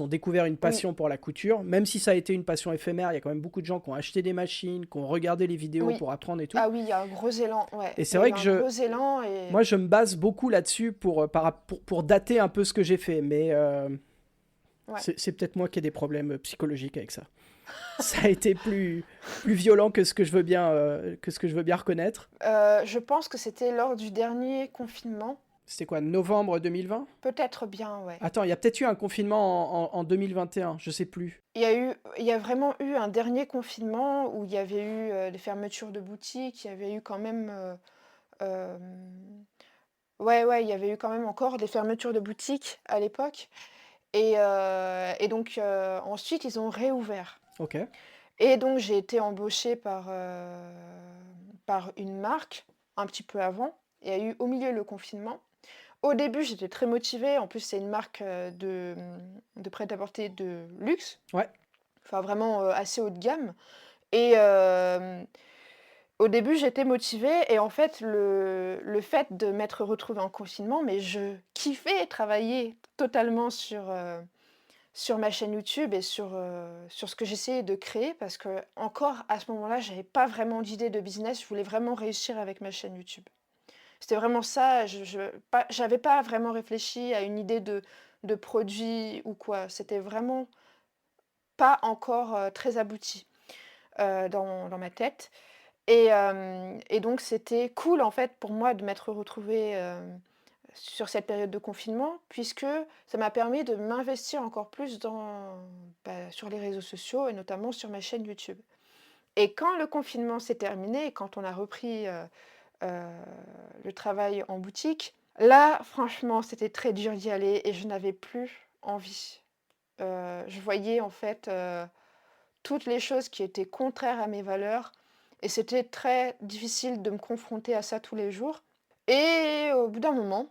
découvert une oui. passion pour la couture. Même si ça a été une passion éphémère, il y a quand même beaucoup de gens qui ont acheté des machines, qui ont regardé les vidéos Oui. pour apprendre et tout. Ah oui, il y a un gros élan, ouais. Et Il c'est y a vrai eu que un gros élan et... moi, je me base beaucoup là-dessus pour dater un peu ce que j'ai fait. Mais Ouais. c'est peut-être moi qui ai des problèmes psychologiques avec ça. Ça a été plus violent que ce que je veux bien, reconnaître. Je pense que c'était lors du dernier confinement. C'était quoi, novembre 2020? Peut-être bien, ouais. Attends, il y a peut-être eu un confinement en 2021, je sais plus. Il y a vraiment eu un dernier confinement où il y avait eu des fermetures de boutiques, il y avait eu quand même... euh, ouais, il y avait eu quand même encore des fermetures de boutiques à l'époque. Et donc, ensuite, ils ont réouvert. Ok. Et donc, j'ai été embauchée par une marque un petit peu avant. Il y a eu au milieu le confinement. Au début, j'étais très motivée. En plus, c'est une marque de prêt-à-porter de luxe. Ouais. Enfin, vraiment assez haut de gamme. Et au début, j'étais motivée. Et en fait, le fait de m'être retrouvée en confinement, mais je kiffais travailler totalement sur sur ma chaîne YouTube et sur ce que j'essayais de créer parce que encore à ce moment-là, j'avais pas vraiment d'idée de business. Je voulais vraiment réussir avec ma chaîne YouTube. C'était vraiment ça. J'avais pas vraiment réfléchi à une idée de produit ou quoi. C'était vraiment pas encore très abouti dans ma tête. Et donc, c'était cool en fait pour moi de m'être retrouvée sur cette période de confinement, puisque ça m'a permis de m'investir encore plus sur les réseaux sociaux et notamment sur ma chaîne YouTube. Et quand le confinement s'est terminé et quand on a repris le travail en boutique, là, franchement, c'était très dur d'y aller et je n'avais plus envie. Je voyais en fait toutes les choses qui étaient contraires à mes valeurs et c'était très difficile de me confronter à ça tous les jours. Et au bout d'un moment,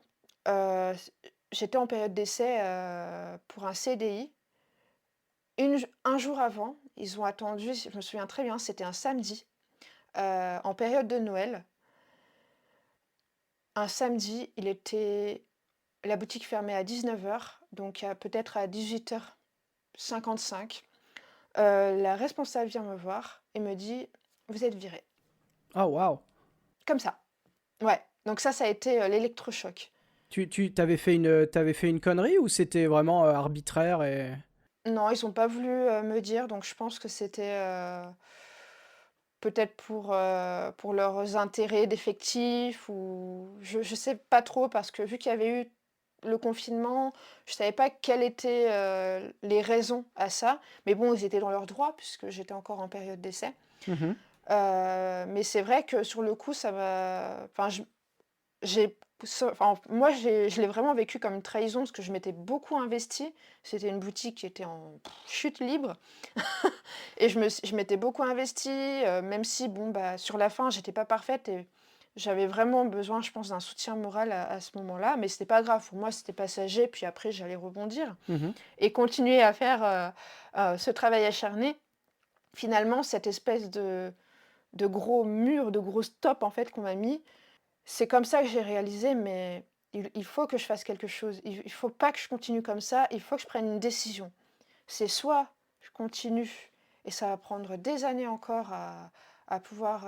j'étais en période d'essai pour un CDI. Un jour avant, ils ont attendu, je me souviens très bien, c'était un samedi, en période de Noël. Un samedi, la boutique fermait à 19h, donc peut-être à 18h55. La responsable vient me voir et me dit: «Vous êtes viré». Ah, waouh! Comme ça. Ouais, donc ça a été l'électrochoc. T'avais fait une connerie ou c'était vraiment arbitraire et... Non, ils ont pas voulu me dire, donc je pense que c'était peut-être pour leurs intérêts d'effectifs ou je sais pas trop parce que vu qu'il y avait eu le confinement, je savais pas quelles étaient les raisons à ça. Mais bon, ils étaient dans leur droit puisque j'étais encore en période d'essai. Mhm. Mais c'est vrai que sur le coup, ça m'a... Enfin, moi, je l'ai vraiment vécu comme une trahison parce que je m'étais beaucoup investie. C'était une boutique qui était en chute libre. Et je m'étais beaucoup investie, même si, bon, bah, sur la fin, j'étais pas parfaite et j'avais vraiment besoin, je pense, d'un soutien moral à ce moment-là. Mais c'était pas grave. Pour moi, c'était passager. Puis après, j'allais rebondir Mhm. et continuer à faire ce travail acharné. Finalement, cette espèce de gros mur, de gros stop, en fait, qu'on m'a mis, c'est comme ça que j'ai réalisé, mais il faut que je fasse quelque chose. Il faut pas que je continue comme ça. Il faut que je prenne une décision. C'est soit je continue et ça va prendre des années encore à pouvoir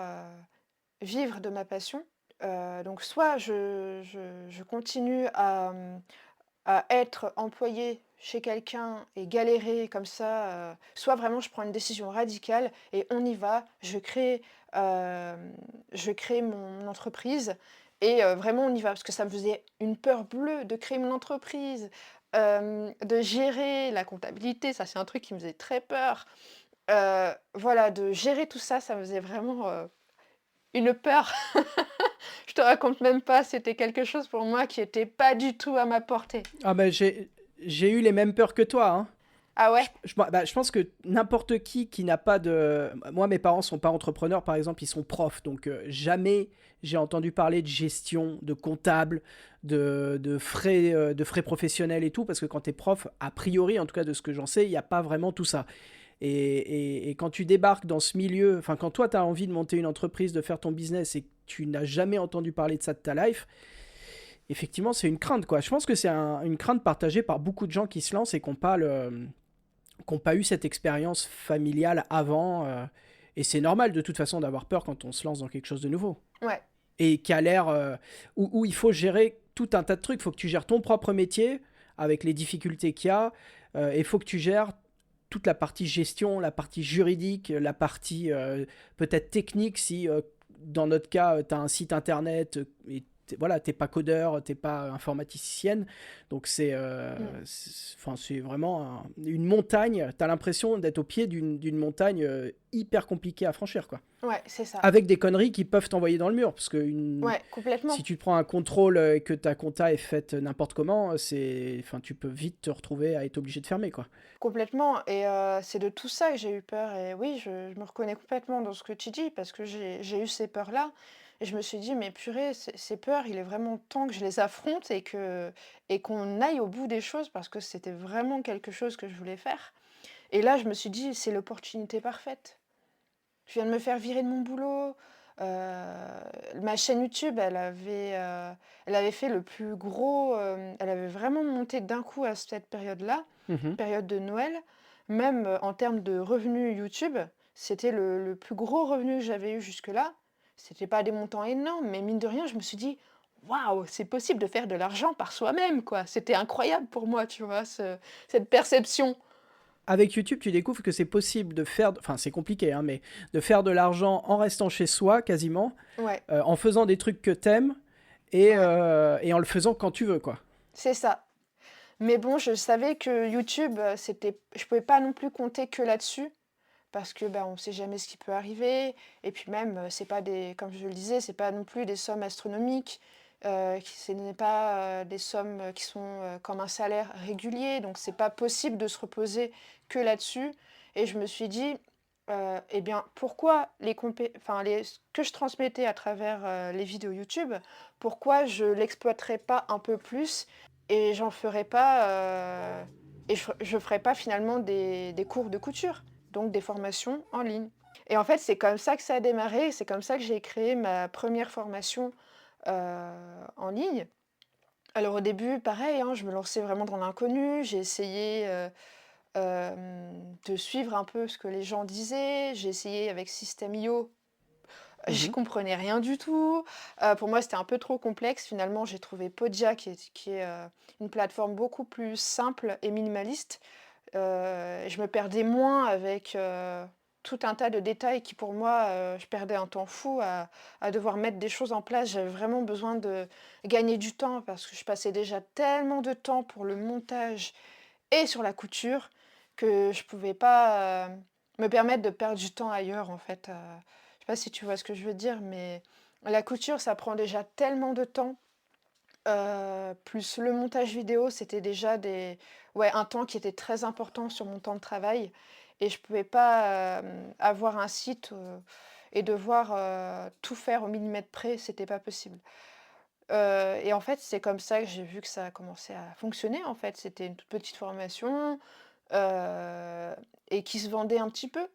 vivre de ma passion. Donc soit je continue à être employée chez quelqu'un et galérer comme ça, soit vraiment je prends une décision radicale et on y va, je crée mon entreprise et vraiment on y va parce que ça me faisait une peur bleue de créer mon entreprise, de gérer la comptabilité, ça c'est un truc qui me faisait très peur. Voilà, de gérer tout ça, ça me faisait vraiment une peur. Je te raconte même pas, c'était quelque chose pour moi qui était pas du tout à ma portée. Ah ben j'ai eu les mêmes peurs que toi, hein. Ah ouais? Je pense que n'importe qui n'a pas de... Moi, mes parents sont pas entrepreneurs, par exemple, ils sont profs. Donc, jamais j'ai entendu parler de gestion, de comptable, de frais professionnels et tout. Parce que quand tu es prof, a priori, en tout cas de ce que j'en sais, il n'y a pas vraiment tout ça. Et quand tu débarques dans ce milieu, enfin, quand toi, tu as envie de monter une entreprise, de faire ton business et que tu n'as jamais entendu parler de ça de ta life, effectivement, c'est une crainte, quoi. Je pense que c'est une crainte partagée par beaucoup de gens qui se lancent et qui n'ont pas eu cette expérience familiale avant. Et c'est normal, de toute façon, d'avoir peur quand on se lance dans quelque chose de nouveau. Ouais. Et qui a l'air... où il faut gérer tout un tas de trucs. Il faut que tu gères ton propre métier avec les difficultés qu'il y a. Et il faut que tu gères toute la partie gestion, la partie juridique, la partie peut-être technique si, dans notre cas, tu as un site internet et voilà, t'es pas codeur, t'es pas informaticienne, donc c'est vraiment une montagne. T'as l'impression d'être au pied d'une montagne hyper compliquée à franchir, quoi. Ouais, c'est ça. Avec des conneries qui peuvent t'envoyer dans le mur, parce que Ouais, complètement. si tu te prends un contrôle et que ta compta est faite n'importe comment, tu peux vite te retrouver à être obligé de fermer, quoi. Complètement. Et c'est de tout ça que j'ai eu peur. Et oui, je me reconnais complètement dans ce que tu dis parce que j'ai eu ces peurs-là. Et je me suis dit, mais purée, ces peurs, il est vraiment temps que je les affronte et qu'on aille au bout des choses parce que c'était vraiment quelque chose que je voulais faire. Et là, je me suis dit, c'est l'opportunité parfaite. Je viens de me faire virer de mon boulot. Ma chaîne YouTube, elle avait fait le plus gros, elle avait vraiment monté d'un coup à cette période-là, Mhm. période de Noël. Même, en termes de revenus YouTube, c'était le plus gros revenu que j'avais eu jusque-là. C'était pas des montants énormes, mais mine de rien, je me suis dit: «Waouh, c'est possible de faire de l'argent par soi-même, quoi». C'était incroyable pour moi, tu vois, cette perception. Avec YouTube, tu découvres que c'est possible de faire, enfin c'est compliqué, hein, mais de faire de l'argent en restant chez soi quasiment, Ouais, en faisant des trucs que t'aimes ouais, et en le faisant quand tu veux, quoi. c'est ça. Mais bon, je savais que YouTube, je pouvais pas non plus compter que là-dessus parce que, bah, on sait jamais ce qui peut arriver et puis même, c'est pas des comme je le disais, c'est pas non plus des sommes astronomiques, ce n'est pas, des sommes, qui sont, comme un salaire régulier, donc c'est pas possible de se reposer que là-dessus et je me suis dit, «Eh bien, pourquoi ce que je transmettais à travers, les vidéos YouTube, pourquoi je l'exploiterais pas un peu plus et j'en ferais pas, et je ferais pas finalement des cours de couture, donc des formations en ligne. Et en fait, c'est comme ça que ça a démarré, c'est comme ça que j'ai créé ma première formation, en ligne. Alors au début, pareil, hein, je me lançais vraiment dans l'inconnu, j'ai essayé, de suivre un peu ce que les gens disaient, j'ai essayé avec System.io. J'y Mhm. comprenais rien du tout. Pour moi, c'était un peu trop complexe. Finalement, j'ai trouvé Podia qui est, une plateforme beaucoup plus simple et minimaliste. Je me perdais moins avec, tout un tas de détails qui pour moi, je perdais un temps fou à devoir mettre des choses en place. J'avais vraiment besoin de gagner du temps parce que je passais déjà tellement de temps pour le montage et sur la couture que je pouvais pas, me permettre de perdre du temps ailleurs en fait, je sais pas si tu vois ce que je veux dire, mais la couture, ça prend déjà tellement de temps, plus le montage vidéo, c'était déjà un temps qui était très important sur mon temps de travail et je pouvais pas, avoir un site, et devoir, tout faire au millimètre près, c'était pas possible. Et en fait, c'est comme ça que j'ai vu que ça a commencé à fonctionner, en fait. C'était une toute petite formation, heu et qui se vendait un petit peu,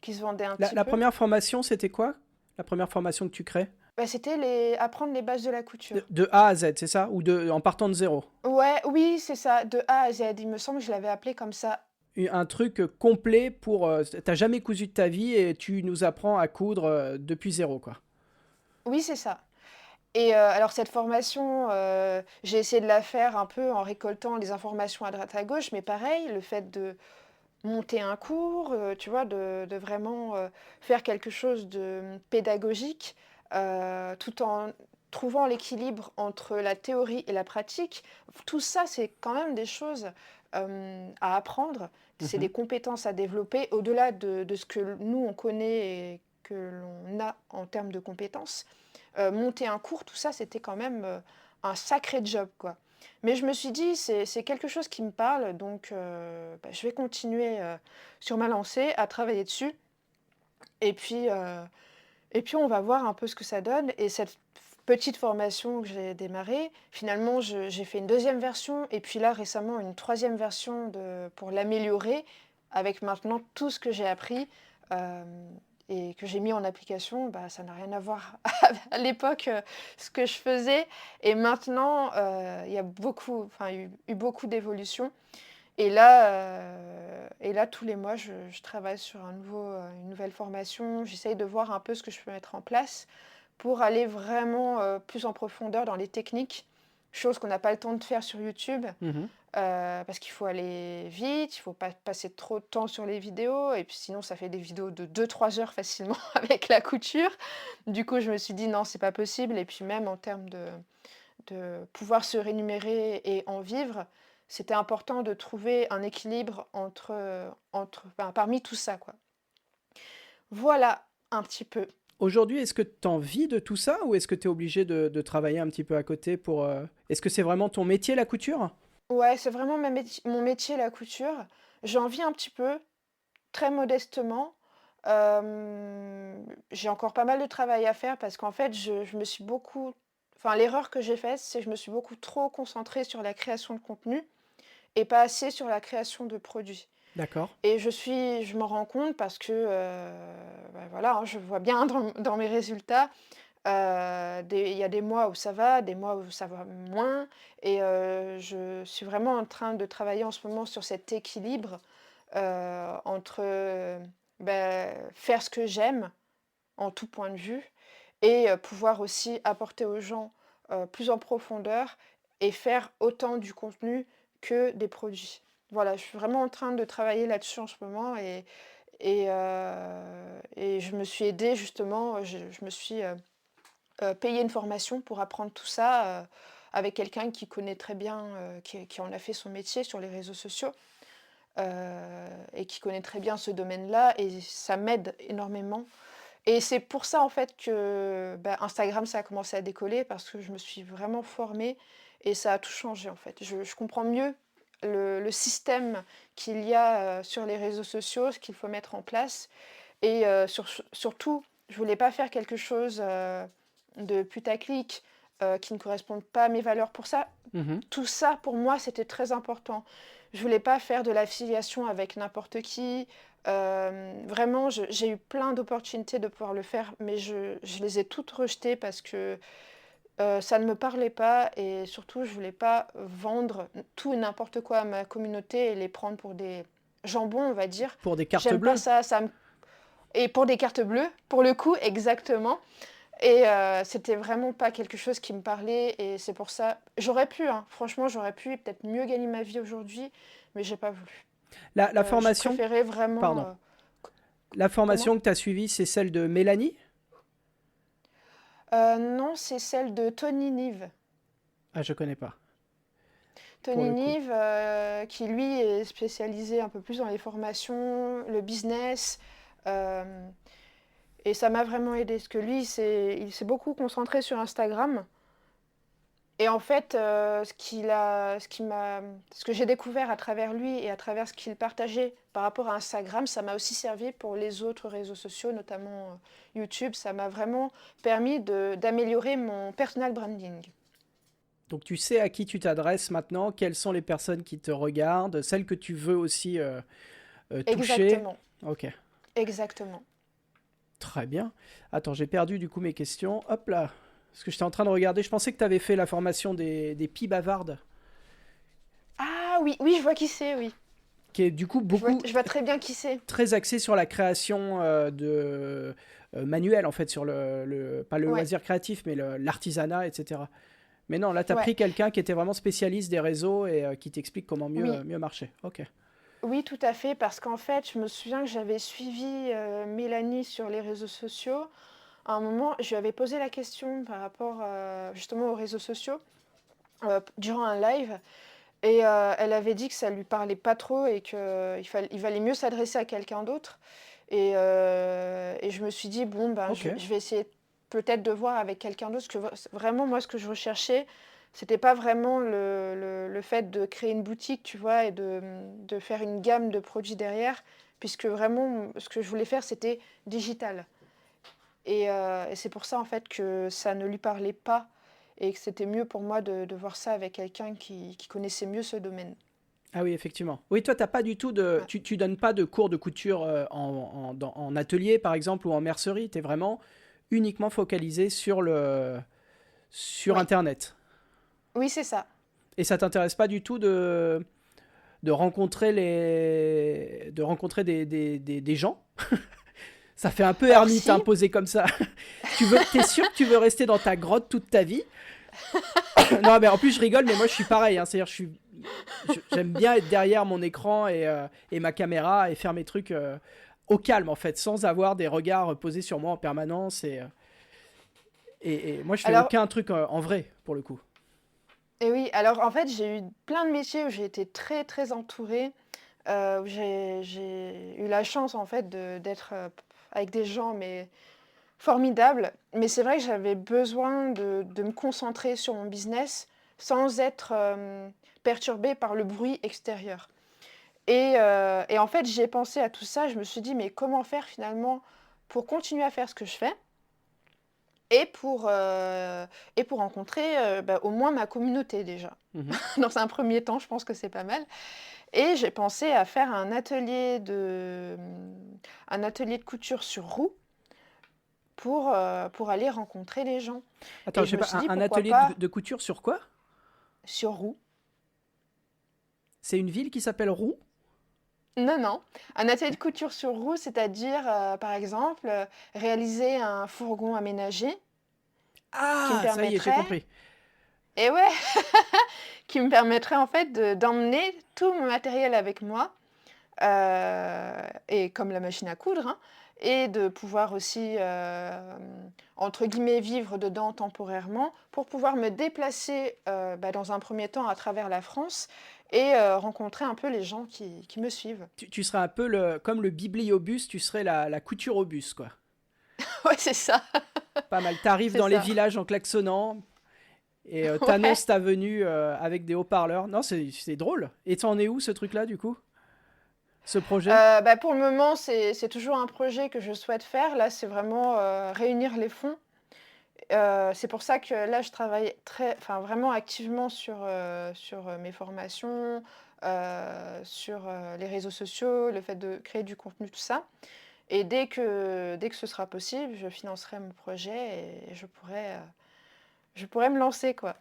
qui se vendait un petit La peu. première formation, c'était quoi? La première formation que tu crées? Bah, c'était apprendre les bases de la couture. De A à Z, c'est ça? Ou en partant de zéro? Ouais, oui, c'est ça, de A à Z. Il me semble que je l'avais appelé comme ça. Un truc complet pour... t'as jamais cousu de ta vie et tu nous apprends à coudre depuis zéro, quoi. Oui, c'est ça. Et alors cette formation, j'ai essayé de la faire un peu en récoltant les informations à droite à gauche, mais pareil, le fait de monter un cours, tu vois? De vraiment, faire quelque chose de, pédagogique, tout en trouvant l'équilibre entre la théorie et la pratique. Tout ça, c'est quand même des choses, à apprendre. C'est Mhm. des compétences à développer au-delà de ce que nous, on connaît et que l'on a en termes de compétences. Monter un cours, tout ça, c'était quand même, un sacré job, quoi. Mais je me suis dit: «C'est quelque chose qui me parle, donc bah, je vais continuer, sur ma lancée, à travailler dessus et puis, heu et puis on va voir un peu ce que ça donne» et cette petite formation que j'ai démarrée, finalement, j'ai fait une deuxième version et puis là, récemment, une troisième version pour l'améliorer avec maintenant tout ce que j'ai appris, hem et que j'ai mis en application. Bah, ça n'a rien à voir à l'époque, ce que je faisais et maintenant, il y a eu beaucoup d'évolutions et là, tous les mois, je travaille sur une nouvelle formation. J'essaye de voir un peu ce que je peux mettre en place pour aller vraiment, plus en profondeur dans les techniques, chose qu'on n'a pas le temps de faire sur YouTube, Mhm. parce qu'il faut aller vite, il faut pas passer trop de temps sur les vidéos et puis sinon ça fait des vidéos de 2 3 heures facilement avec la couture. Du coup, je me suis dit: «Non, c'est pas possible» et puis même en termes de pouvoir se rémunérer et en vivre, c'était important de trouver un équilibre parmi tout ça, quoi. Voilà, un petit peu. Aujourd'hui, est-ce que tu en vis de tout ça ou est-ce que tu es obligé de travailler un petit peu à côté pour... Est-ce que c'est vraiment ton métier, la couture? Ouais, c'est vraiment mon métier, la couture. J'en vis un petit peu, très modestement. J'ai encore pas mal de travail à faire parce qu'en fait, je me suis beaucoup l'erreur que j'ai faite, c'est que je me suis beaucoup trop concentrée sur la création de contenu et pas assez sur la création de produits. D'accord. Et je m'en rends compte parce que voilà, hein, je vois bien dans mes résultats, il y a des mois où ça va, des mois où ça va moins. Et je suis vraiment en train de travailler en ce moment sur cet équilibre entre faire ce que j'aime en tout point de vue et pouvoir aussi apporter aux gens plus en profondeur et faire autant du contenu que des produits. Voilà, je suis vraiment en train de travailler là-dessus en ce moment et je me suis aidée justement, je me suis payé une formation pour apprendre tout ça avec quelqu'un qui connaît très bien, qui en a fait son métier sur les réseaux sociaux et qui connaît très bien ce domaine-là et ça m'aide énormément. Et c'est pour ça en fait que Instagram ça a commencé à décoller parce que je me suis vraiment formée et ça a tout changé en fait. Je comprends mieux le système qu'il y a sur les réseaux sociaux, ce qu'il faut mettre en place. Et surtout, je voulais pas faire quelque chose de putaclic qui ne corresponde pas à mes valeurs. Pour ça, Mhm. tout ça pour moi c'était très important. Je voulais pas faire de l'affiliation avec n'importe qui. Vraiment, j'ai eu plein d'opportunités de pouvoir le faire, mais je les ai toutes rejetées parce que ça ne me parlait pas et surtout, je voulais pas vendre tout et n'importe quoi à ma communauté et les prendre pour des jambons, on va dire. Pour des cartes J'aime pas bleues. ça, et pour des cartes bleues, pour le coup, exactement. Et c'était vraiment pas quelque chose qui me parlait et c'est pour ça, j'aurais pu, hein, franchement, j'aurais pu peut-être mieux gagner ma vie aujourd'hui, mais j'ai pas voulu. La Je formation, préférais vraiment. pardon. La Comment? formation que tu as suivie, c'est celle de Mélanie? Non, c'est celle de Tony Nive. Ah, je connais pas, pour Tony le coup. Nive, qui lui est spécialisé un peu plus dans les formations, le business. euh, et ça m'a vraiment aidé, parce que lui, il s'est beaucoup concentré sur Instagram. Et en fait, ce que j'ai découvert à travers lui et à travers ce qu'il partageait par rapport à Instagram, ça m'a aussi servi pour les autres réseaux sociaux, notamment YouTube. Ça m'a vraiment permis d'améliorer mon personal branding. Donc tu sais à qui tu t'adresses maintenant, quelles sont les personnes qui te regardent, celles que tu veux aussi toucher. Exactement, Ok, exactement. très bien. Attends, j'ai perdu du coup mes questions. Hop là, parce que j'étais en train de regarder, je pensais que tu avais fait la formation des pies bavardes, Ah oui, oui, je vois qui c'est, oui. qui est du coup beaucoup Je vois très bien qui c'est. très axée sur la création de manuels en fait, sur pas le Ouais, loisir créatif, mais l'artisanat, etc. Mais non, là, tu as ouais, pris quelqu'un qui était vraiment spécialiste des réseaux et qui t'explique comment oui. mieux marcher. Ok. Oui, tout à fait, parce qu'en fait, je me souviens que j'avais suivi Mélanie sur les réseaux sociaux. À un moment, je lui avais posé la question par rapport justement aux réseaux sociaux durant un live. Et elle avait dit que ça lui parlait pas trop et qu'il valait mieux s'adresser à quelqu'un d'autre. Et je me suis dit, bon, ben, Ok. je vais essayer peut-être de voir avec quelqu'un d'autre. Parce que vraiment, moi, ce que je recherchais, c'était pas vraiment le fait de créer une boutique, tu vois, et de faire une gamme de produits derrière, puisque vraiment, ce que je voulais faire, c'était digital. Et c'est pour ça, en fait, que ça ne lui parlait pas et que c'était mieux pour moi de voir ça avec quelqu'un qui connaissait mieux ce domaine. Ah oui, effectivement. Oui, toi, t'as pas du tout de, Ouais. tu donnes pas de cours de couture en atelier, par exemple, ou en mercerie. Tu es vraiment uniquement focalisé sur Oui, Internet. oui, c'est ça. Et ça t'intéresse pas du tout de rencontrer des gens. Ça fait un peu Alors ermite si, imposé comme ça. T'es sûr que tu veux rester dans ta grotte toute ta vie? Non, mais en plus, je rigole, mais moi, je suis pareil, hein. C'est-à-dire, j'aime bien être derrière mon écran et ma caméra et faire mes trucs au calme, en fait, sans avoir des regards posés sur moi en permanence. Et moi, je fais alors, aucun truc en vrai, pour le coup. et oui, alors en fait, j'ai eu plein de métiers où j'ai été très très entourée, où j'ai eu la chance en fait d'être avec des gens mais formidables. Mais c'est vrai que j'avais besoin de me concentrer sur mon business sans être perturbée par le bruit extérieur. Et en fait, j'ai pensé à tout ça. Je me suis dit, mais comment faire finalement pour continuer à faire ce que je fais et pour rencontrer au moins ma communauté déjà. Mhm. Dans un premier temps, je pense que c'est pas mal. Et j'ai pensé à faire un atelier de couture sur roue pour aller rencontrer les gens. Attends, Et je je sais me pas, suis dit, un pourquoi atelier pas de couture sur quoi? sur roue. C'est une ville qui s'appelle Roux? Non, non. Un atelier de couture sur roue, c'est-à-dire, par exemple, réaliser un fourgon aménagé qui me Ah, ça y est, j'ai permettrait, compris. et ouais, qui me permettrait en fait d'emmener tout mon matériel avec moi, et comme la machine à coudre, hein, et de pouvoir aussi, entre guillemets, vivre dedans temporairement pour pouvoir me déplacer dans un premier temps à travers la France et rencontrer un peu les gens qui me suivent. Tu serais un peu comme le bibliobus, tu serais la couture au bus, quoi. Ouais, c'est ça, Pas mal. T'arrives c'est dans les ça. villages en klaxonnant et Ouais. t'annonces ta venue avec des haut-parleurs. Non, c'est drôle. Et t'en es où, ce truc-là, du coup? Ce projet? Pour le moment, c'est toujours un projet que je souhaite faire. Là, c'est vraiment réunir les fonds. C'est pour ça que là, je travaille vraiment activement sur mes formations, sur les réseaux sociaux, le fait de créer du contenu, tout ça. Et dès que ce sera possible, je financerai mon projet et je pourrais me lancer, quoi.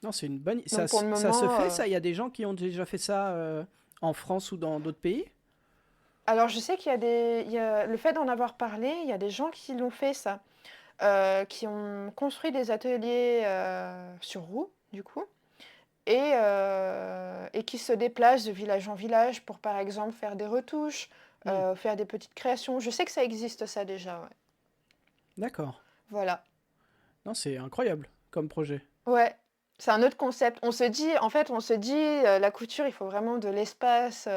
Non, c'est une bonne... Donc pour le Ça se moment, fait, ça? Il y a des gens qui ont déjà fait ça en France ou dans d'autres pays? alors je sais il y a le fait d'en avoir parlé, il y a des gens qui l'ont fait ça. Qui ont construit des ateliers sur roue, du coup, et qui se déplacent de village en village pour, par exemple, faire des retouches, Hmm, faire des petites créations. Je sais que ça existe, ça, déjà, ouais. d'accord. Voilà. Non, c'est incroyable comme projet. Ouais, c'est un autre concept. On se dit, la couture, il faut vraiment de l'espace,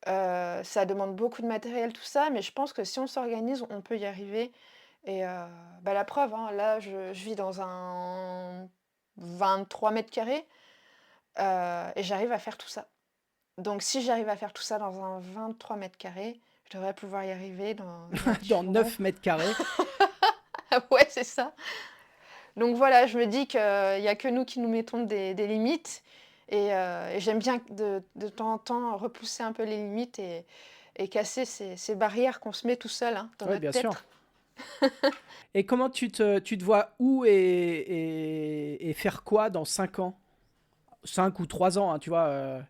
ça demande beaucoup de matériel, tout ça, mais je pense que si on s'organise, on peut y arriver. Et la preuve, hein, là, je vis dans un 23 mètres carrés et j'arrive à faire tout ça. Donc, si j'arrive à faire tout ça dans un 23 mètres carrés, je devrais pouvoir y arriver dans un petit Dans fourgon. 9 mètres carrés. Ouais, c'est ça. Donc voilà, je me dis qu'il n'y a que nous qui nous mettons des limites. Et j'aime bien de temps en temps repousser un peu les limites et casser ces barrières qu'on se met tout seul, hein, dans Oui, notre bien sûr. tête. Et comment tu te vois où et faire quoi dans 5 ans? 5 ou 3 ans, hein, tu vois.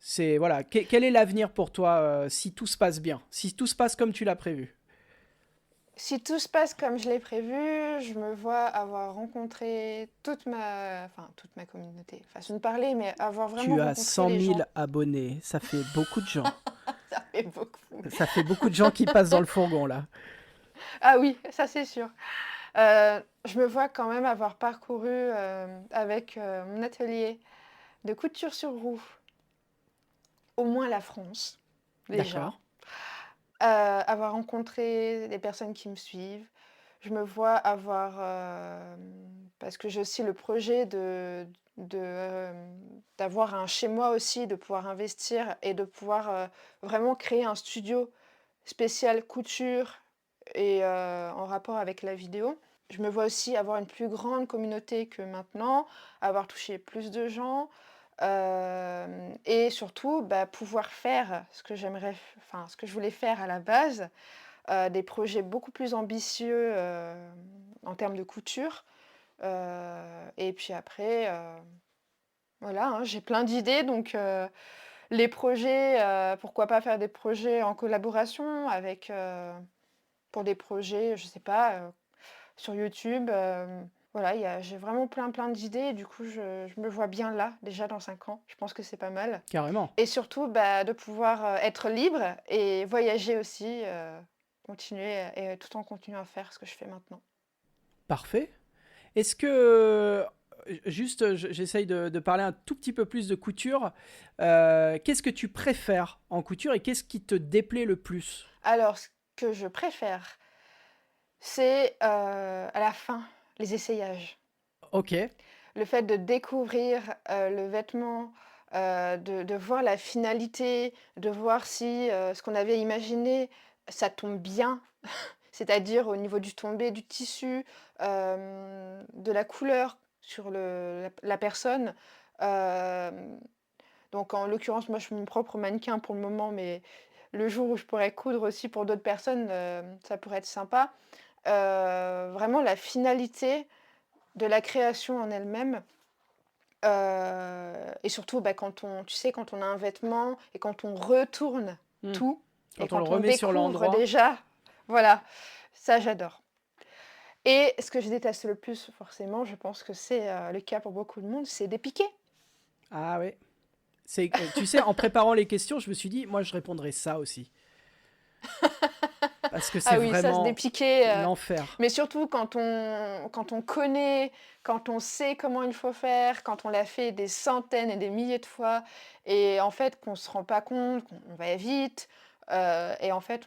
C'est, voilà. Quel est l'avenir pour toi si tout se passe bien? Si tout se passe comme tu l'as prévu? Si tout se passe comme je l'ai prévu, je me vois avoir rencontré toute ma communauté. Façon de parler, mais avoir vraiment Tu as rencontré 100 les 000 gens. abonnés. Ça fait beaucoup de gens. Ça fait beaucoup. Ça fait beaucoup de gens qui passent dans le fourgon, là. Ah oui, ça c'est sûr. Je me vois quand même avoir parcouru avec mon atelier de couture sur roue au moins la France, déjà. D'accord. Avoir rencontré des personnes qui me suivent. Je me vois avoir, parce que j'ai aussi le projet d'avoir un chez moi aussi, de pouvoir investir et de pouvoir vraiment créer un studio spécial couture et en rapport avec la vidéo. Je me vois aussi avoir une plus grande communauté que maintenant, avoir touché plus de gens, et surtout pouvoir faire ce que je voulais faire à la base, des projets beaucoup plus ambitieux en termes de couture. Et puis après, voilà, hein, j'ai plein d'idées, donc les projets, pourquoi pas faire des projets en collaboration avec, pour des projets, je sais pas, sur YouTube. Voilà, j'ai vraiment plein d'idées. Et du coup, je me vois bien là, déjà dans 5 ans. Je pense que c'est pas mal. Carrément. Et surtout, de pouvoir être libre et voyager aussi, continuer, et tout en continuant à faire ce que je fais maintenant. Parfait. Est-ce que, juste, j'essaye de parler un tout petit peu plus de couture. Qu'est-ce que tu préfères en couture et qu'est-ce qui te déplaît le plus? Alors, ce que je préfère, c'est à la fin, les essayages. Ok. Le fait de découvrir le vêtement, de voir la finalité, de voir si ce qu'on avait imaginé, ça tombe bien, c'est-à-dire au niveau du tombé du tissu, de la couleur sur la personne, Donc en l'occurrence, moi je suis mon propre mannequin pour le moment, mais le jour où je pourrais coudre aussi pour d'autres personnes, ça pourrait être sympa. Vraiment la finalité de la création en elle-même. Et surtout, quand quand on a un vêtement et quand on retourne Hmm. tout et Quand on le quand on remet sur découvre l'endroit. déjà, voilà, ça j'adore. Et ce que je déteste le plus, forcément, je pense que c'est le cas pour beaucoup de monde, c'est dépiquer. Ah ouais. Tu sais, en préparant les questions, je me suis dit, moi, je répondrais ça aussi. Parce que c'est Ah oui, ça se vraiment dépiquer, l'enfer. mais surtout quand on connaît, quand on sait comment il faut faire, quand on l'a fait des centaines et des milliers de fois et en fait qu'on se rend pas compte, qu'on va vite, et en fait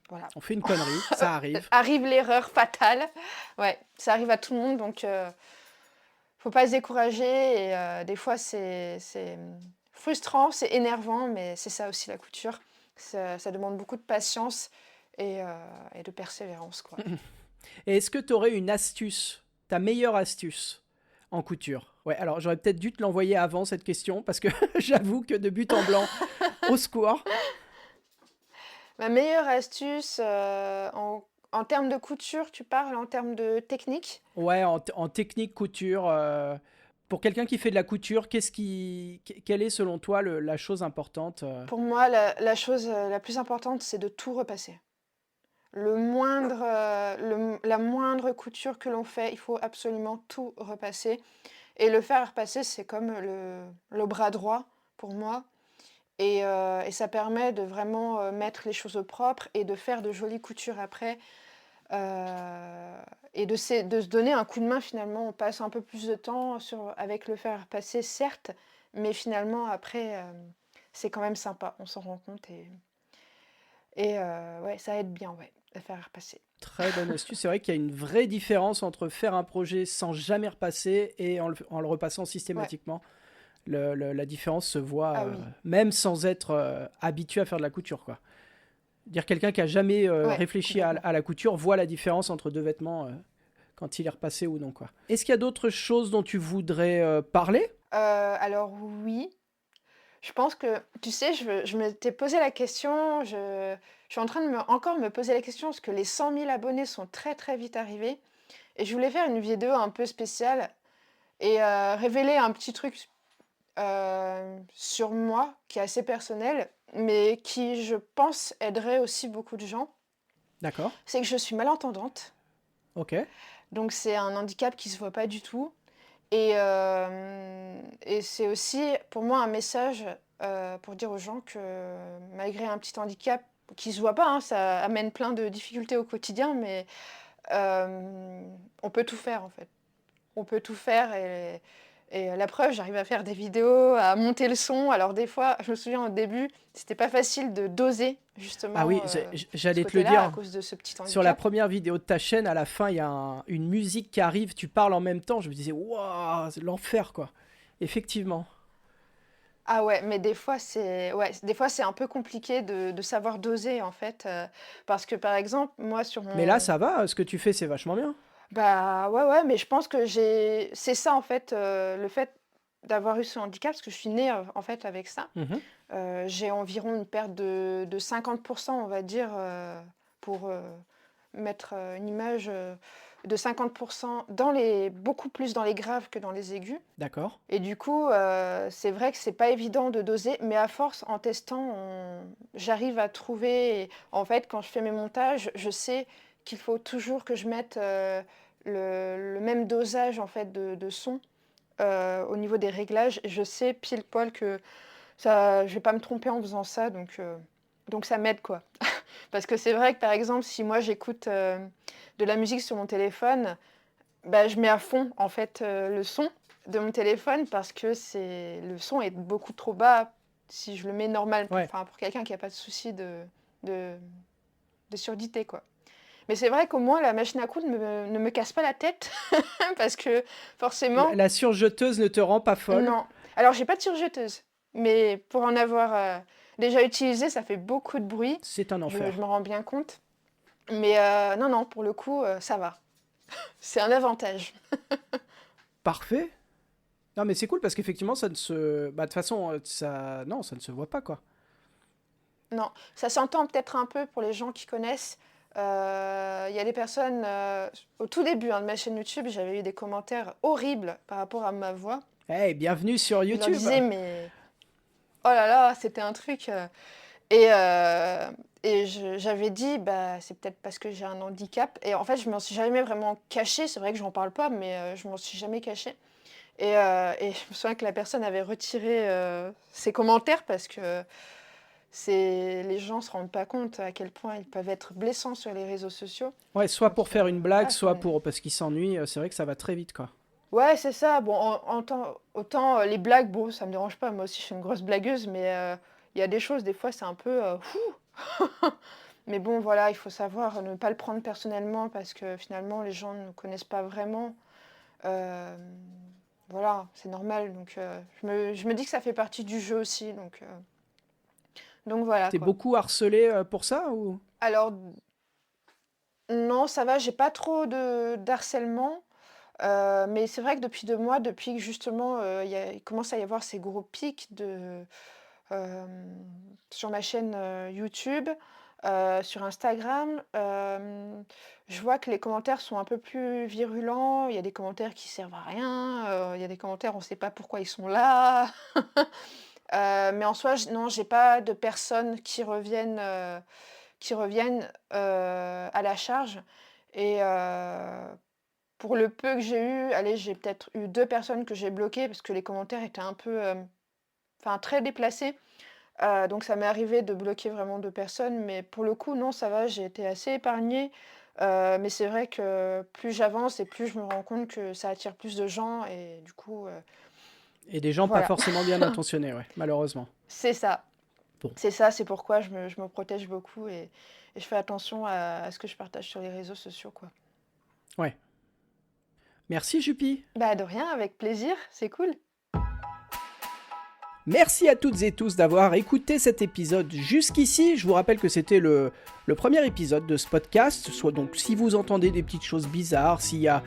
voilà. On fait une connerie, ça arrive. Arrive l'erreur fatale. Ouais, ça arrive à tout le monde, donc faut pas se décourager et des fois c'est frustrant, c'est énervant, mais c'est ça aussi la couture. Ça demande beaucoup de patience et de persévérance, quoi. Et est-ce que tu aurais une astuce, ta meilleure astuce en couture? Ouais, alors j'aurais peut-être dû te l'envoyer avant cette question, parce que j'avoue que de but en blanc, au secours. Ma meilleure astuce en termes de couture, tu parles en termes de technique? Ouais, en technique couture, pour quelqu'un qui fait de la couture, quelle est selon toi la chose importante Pour moi, la chose la plus importante, c'est de tout repasser. La moindre couture que l'on fait, il faut absolument tout repasser. Et le fer à repasser, c'est comme le bras droit pour moi. Et ça permet de vraiment mettre les choses au propre et de faire de jolies coutures après. Et de se donner un coup de main finalement. On passe un peu plus de temps avec le fer à repasser, certes, mais finalement après, c'est quand même sympa. On s'en rend compte et ouais, ça aide bien, ouais, le fer à repasser. Très bonne astuce. C'est vrai qu'il y a une vraie différence entre faire un projet sans jamais repasser et en le repassant systématiquement. La différence se voit Ah oui. même sans être habitué à faire de la couture, quoi. Dire quelqu'un qui a jamais Ouais, réfléchi complètement. à la couture voit la différence entre deux vêtements quand il est repassé ou non, quoi. Est-ce qu'il y a d'autres choses dont tu voudrais parler? Alors oui, je pense que, tu sais, je m'étais posé la question, je suis en train de encore me poser la question parce que les 100 000 abonnés sont très très vite arrivés et je voulais faire une vidéo un peu spéciale et révéler un petit truc sur moi qui est assez personnel, mais qui, je pense, aiderait aussi beaucoup de gens. D'accord, C'est que je suis malentendante, ok. donc c'est un handicap qui se voit pas du tout. Et c'est aussi pour moi un message pour dire aux gens que malgré un petit handicap qui ne se voit pas, hein, ça amène plein de difficultés au quotidien, mais on peut tout faire en fait. On peut tout faire et la preuve, j'arrive à faire des vidéos, à monter le son. Alors des fois, je me souviens au début, c'était pas facile de doser justement Ah oui, ce j'allais te le côté-là à dire. cause de ce petit handicap. Sur la première vidéo de ta chaîne, à la fin, il y a une musique qui arrive, tu parles en même temps. Je me disais, waouh, c'est l'enfer, quoi. Effectivement. Ah ouais, mais des fois c'est un peu compliqué de savoir doser en fait, parce que par exemple, moi sur Mais là, mon ça va, ce que tu fais, c'est vachement bien. bah ouais, mais je pense que c'est ça en fait, le fait d'avoir eu ce handicap, parce que je suis née en fait avec ça. Mhm. J'ai environ une perte de 50%, on va dire, pour mettre une image de 50% beaucoup plus dans les graves que dans les aigus. D'accord. Et du coup, c'est vrai que c'est pas évident de doser, mais à force, en testant, j'arrive à trouver. En fait, quand je fais mes montages, je sais qu'il faut toujours que je mette le même dosage en fait de son au niveau des réglages. Et je sais pile poil que ça, je vais pas me tromper en faisant ça, donc ça m'aide quoi. Parce que c'est vrai que par exemple, si moi j'écoute de la musique sur mon téléphone, bah, je mets à fond en fait le son de mon téléphone parce que le son est beaucoup trop bas si je le mets normal, Ouais. enfin, pour quelqu'un qui n'a pas de souci de surdité quoi. Mais c'est vrai qu'au moins la machine à coudre ne me casse pas la tête parce que forcément La surjeteuse ne te rend pas folle. non. Alors j'ai pas de surjeteuse, mais pour en avoir déjà utilisé, ça fait beaucoup de bruit. C'est un Je enfer. m'en rends bien compte. Mais non, pour le coup, ça va. C'est un avantage. Parfait. Non, mais c'est cool parce qu'effectivement, ça ne se... Bah, de toute façon, ça ne se voit pas, quoi. Non, ça s'entend peut-être un peu pour les gens qui connaissent. Il y a des personnes, au tout début de ma chaîne YouTube, j'avais eu des commentaires horribles par rapport à ma voix. Hey, bienvenue sur YouTube. Ils leur disaient, mais... Oh là là, c'était un truc... Et j'avais dit, c'est peut-être parce que j'ai un handicap. Et en fait, je ne m'en suis jamais vraiment cachée. C'est vrai que je n'en parle pas, mais je ne m'en suis jamais cachée. Et je me souviens que la personne avait retiré ses commentaires parce que les gens ne se rendent pas compte à quel point ils peuvent être blessants sur les réseaux sociaux. Ouais, soit pour faire une blague, soit parce qu'ils s'ennuient. C'est vrai que ça va très vite, quoi. Ouais, c'est ça. Bon, autant les blagues, bon, ça ne me dérange pas. Moi aussi, je suis une grosse blagueuse, mais il y a des choses, des fois, c'est un peu... Mais bon, voilà, il faut savoir ne pas le prendre personnellement parce que finalement, les gens ne nous connaissent pas vraiment. Voilà, c'est normal. Donc, je me dis que ça fait partie du jeu aussi. Donc voilà. T'es beaucoup harcelé pour ça ou... Alors, non, ça va, j'ai pas trop d'harcèlement. Mais c'est vrai que depuis 2 mois, depuis que justement, il commence à y avoir ces gros pics sur ma chaîne YouTube, sur Instagram, je vois que les commentaires sont un peu plus virulents. Il y a des commentaires qui servent à rien. Il y a des commentaires, on ne sait pas pourquoi ils sont là. Mais en soi, non, j'ai pas de personnes qui reviennent à la charge. Et pour le peu que j'ai eu, j'ai peut-être eu 2 personnes que j'ai bloquées parce que les commentaires étaient un peu, très déplacés. Donc ça m'est arrivé de bloquer vraiment 2 personnes, mais pour le coup, non, ça va, j'ai été assez épargnée. Mais c'est vrai que plus j'avance et plus je me rends compte que ça attire plus de gens et du coup... Et des gens voilà. pas forcément bien intentionnés, ouais, malheureusement. C'est ça. Bon. C'est ça, c'est pourquoi je me protège beaucoup et je fais attention à ce que je partage sur les réseaux sociaux, quoi. Ouais. Merci, Jupy. De rien, avec plaisir, c'est cool. Merci à toutes et tous d'avoir écouté cet épisode jusqu'ici. Je vous rappelle que c'était le premier épisode de ce podcast. Soit donc si vous entendez des petites choses bizarres, s'il y a...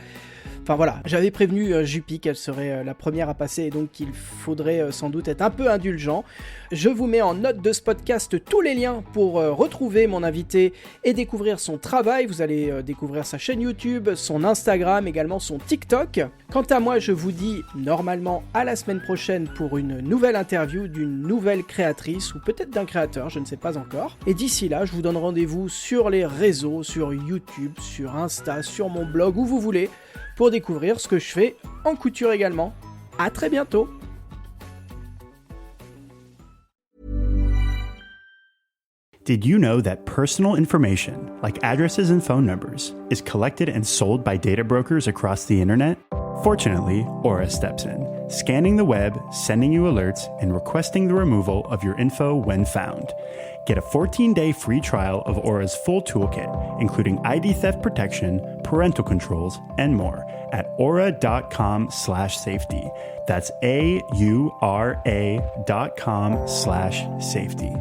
Enfin voilà, j'avais prévenu Jupy qu'elle serait la première à passer et donc il faudrait sans doute être un peu indulgent. Je vous mets en note de ce podcast tous les liens pour retrouver mon invité et découvrir son travail. Vous allez découvrir sa chaîne YouTube, son Instagram, également son TikTok. Quant à moi, je vous dis normalement à la semaine prochaine pour une nouvelle interview d'une nouvelle créatrice ou peut-être d'un créateur, je ne sais pas encore. Et d'ici là, je vous donne rendez-vous sur les réseaux, sur YouTube, sur Insta, sur mon blog, où vous voulez, pour découvrir ce que je fais en couture également. À très bientôt. Did you know that personal information, like addresses and phone numbers, is collected and sold by data brokers across the internet? Fortunately, Aura steps in, scanning the web, sending you alerts, and requesting the removal of your info when found. Get a 14-day free trial of Aura's full toolkit, including ID theft protection, parental controls, and more at aura.com/safety. That's AURA.com/safety.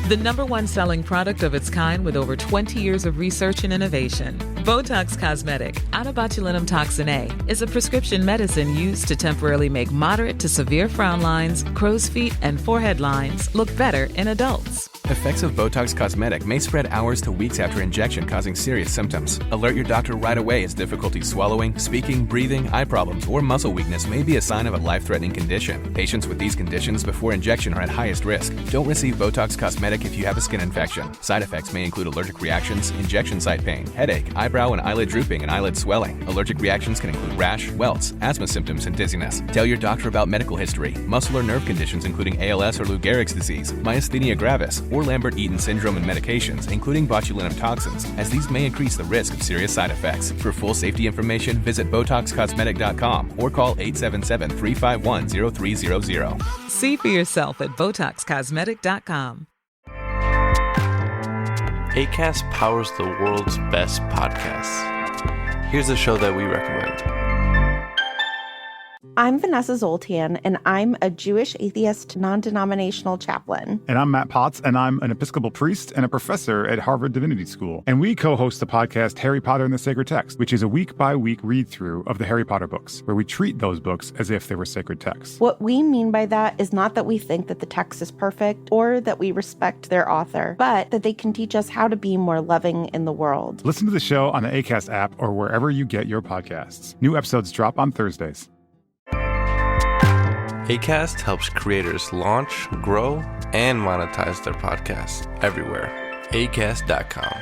The #1 selling product of its kind with over 20 years of research and innovation. Botox Cosmetic, out of botulinum toxin A, is a prescription medicine used to temporarily make moderate to severe frown lines, crow's feet, and forehead lines look better in adults. Effects of Botox Cosmetic may spread hours to weeks after injection, causing serious symptoms. Alert your doctor right away as difficulty swallowing, speaking, breathing, eye problems, or muscle weakness may be a sign of a life-threatening condition. Patients with these conditions before injection are at highest risk. Don't receive Botox Cosmetic if you have a skin infection. Side effects may include allergic reactions, injection site pain, headache, eyebrow and eyelid drooping, and eyelid swelling. Allergic reactions can include rash, welts, asthma symptoms, and dizziness. Tell your doctor about medical history, muscle or nerve conditions including ALS or Lou Gehrig's disease, myasthenia gravis, or Lambert-Eaton syndrome and medications, including botulinum toxins, as these may increase the risk of serious side effects. For full safety information, visit BotoxCosmetic.com or call 877-351-0300. See for yourself at BotoxCosmetic.com. Acast powers the world's best podcasts. Here's a show that we recommend. I'm Vanessa Zoltan, and I'm a Jewish atheist non-denominational chaplain. And I'm Matt Potts, and I'm an Episcopal priest and a professor at Harvard Divinity School. And we co-host the podcast Harry Potter and the Sacred Text, which is a week-by-week read-through of the Harry Potter books, where we treat those books as if they were sacred texts. What we mean by that is not that we think that the text is perfect or that we respect their author, but that they can teach us how to be more loving in the world. Listen to the show on the Acast app or wherever you get your podcasts. New episodes drop on Thursdays. Acast helps creators launch, grow, and monetize their podcasts everywhere. Acast.com.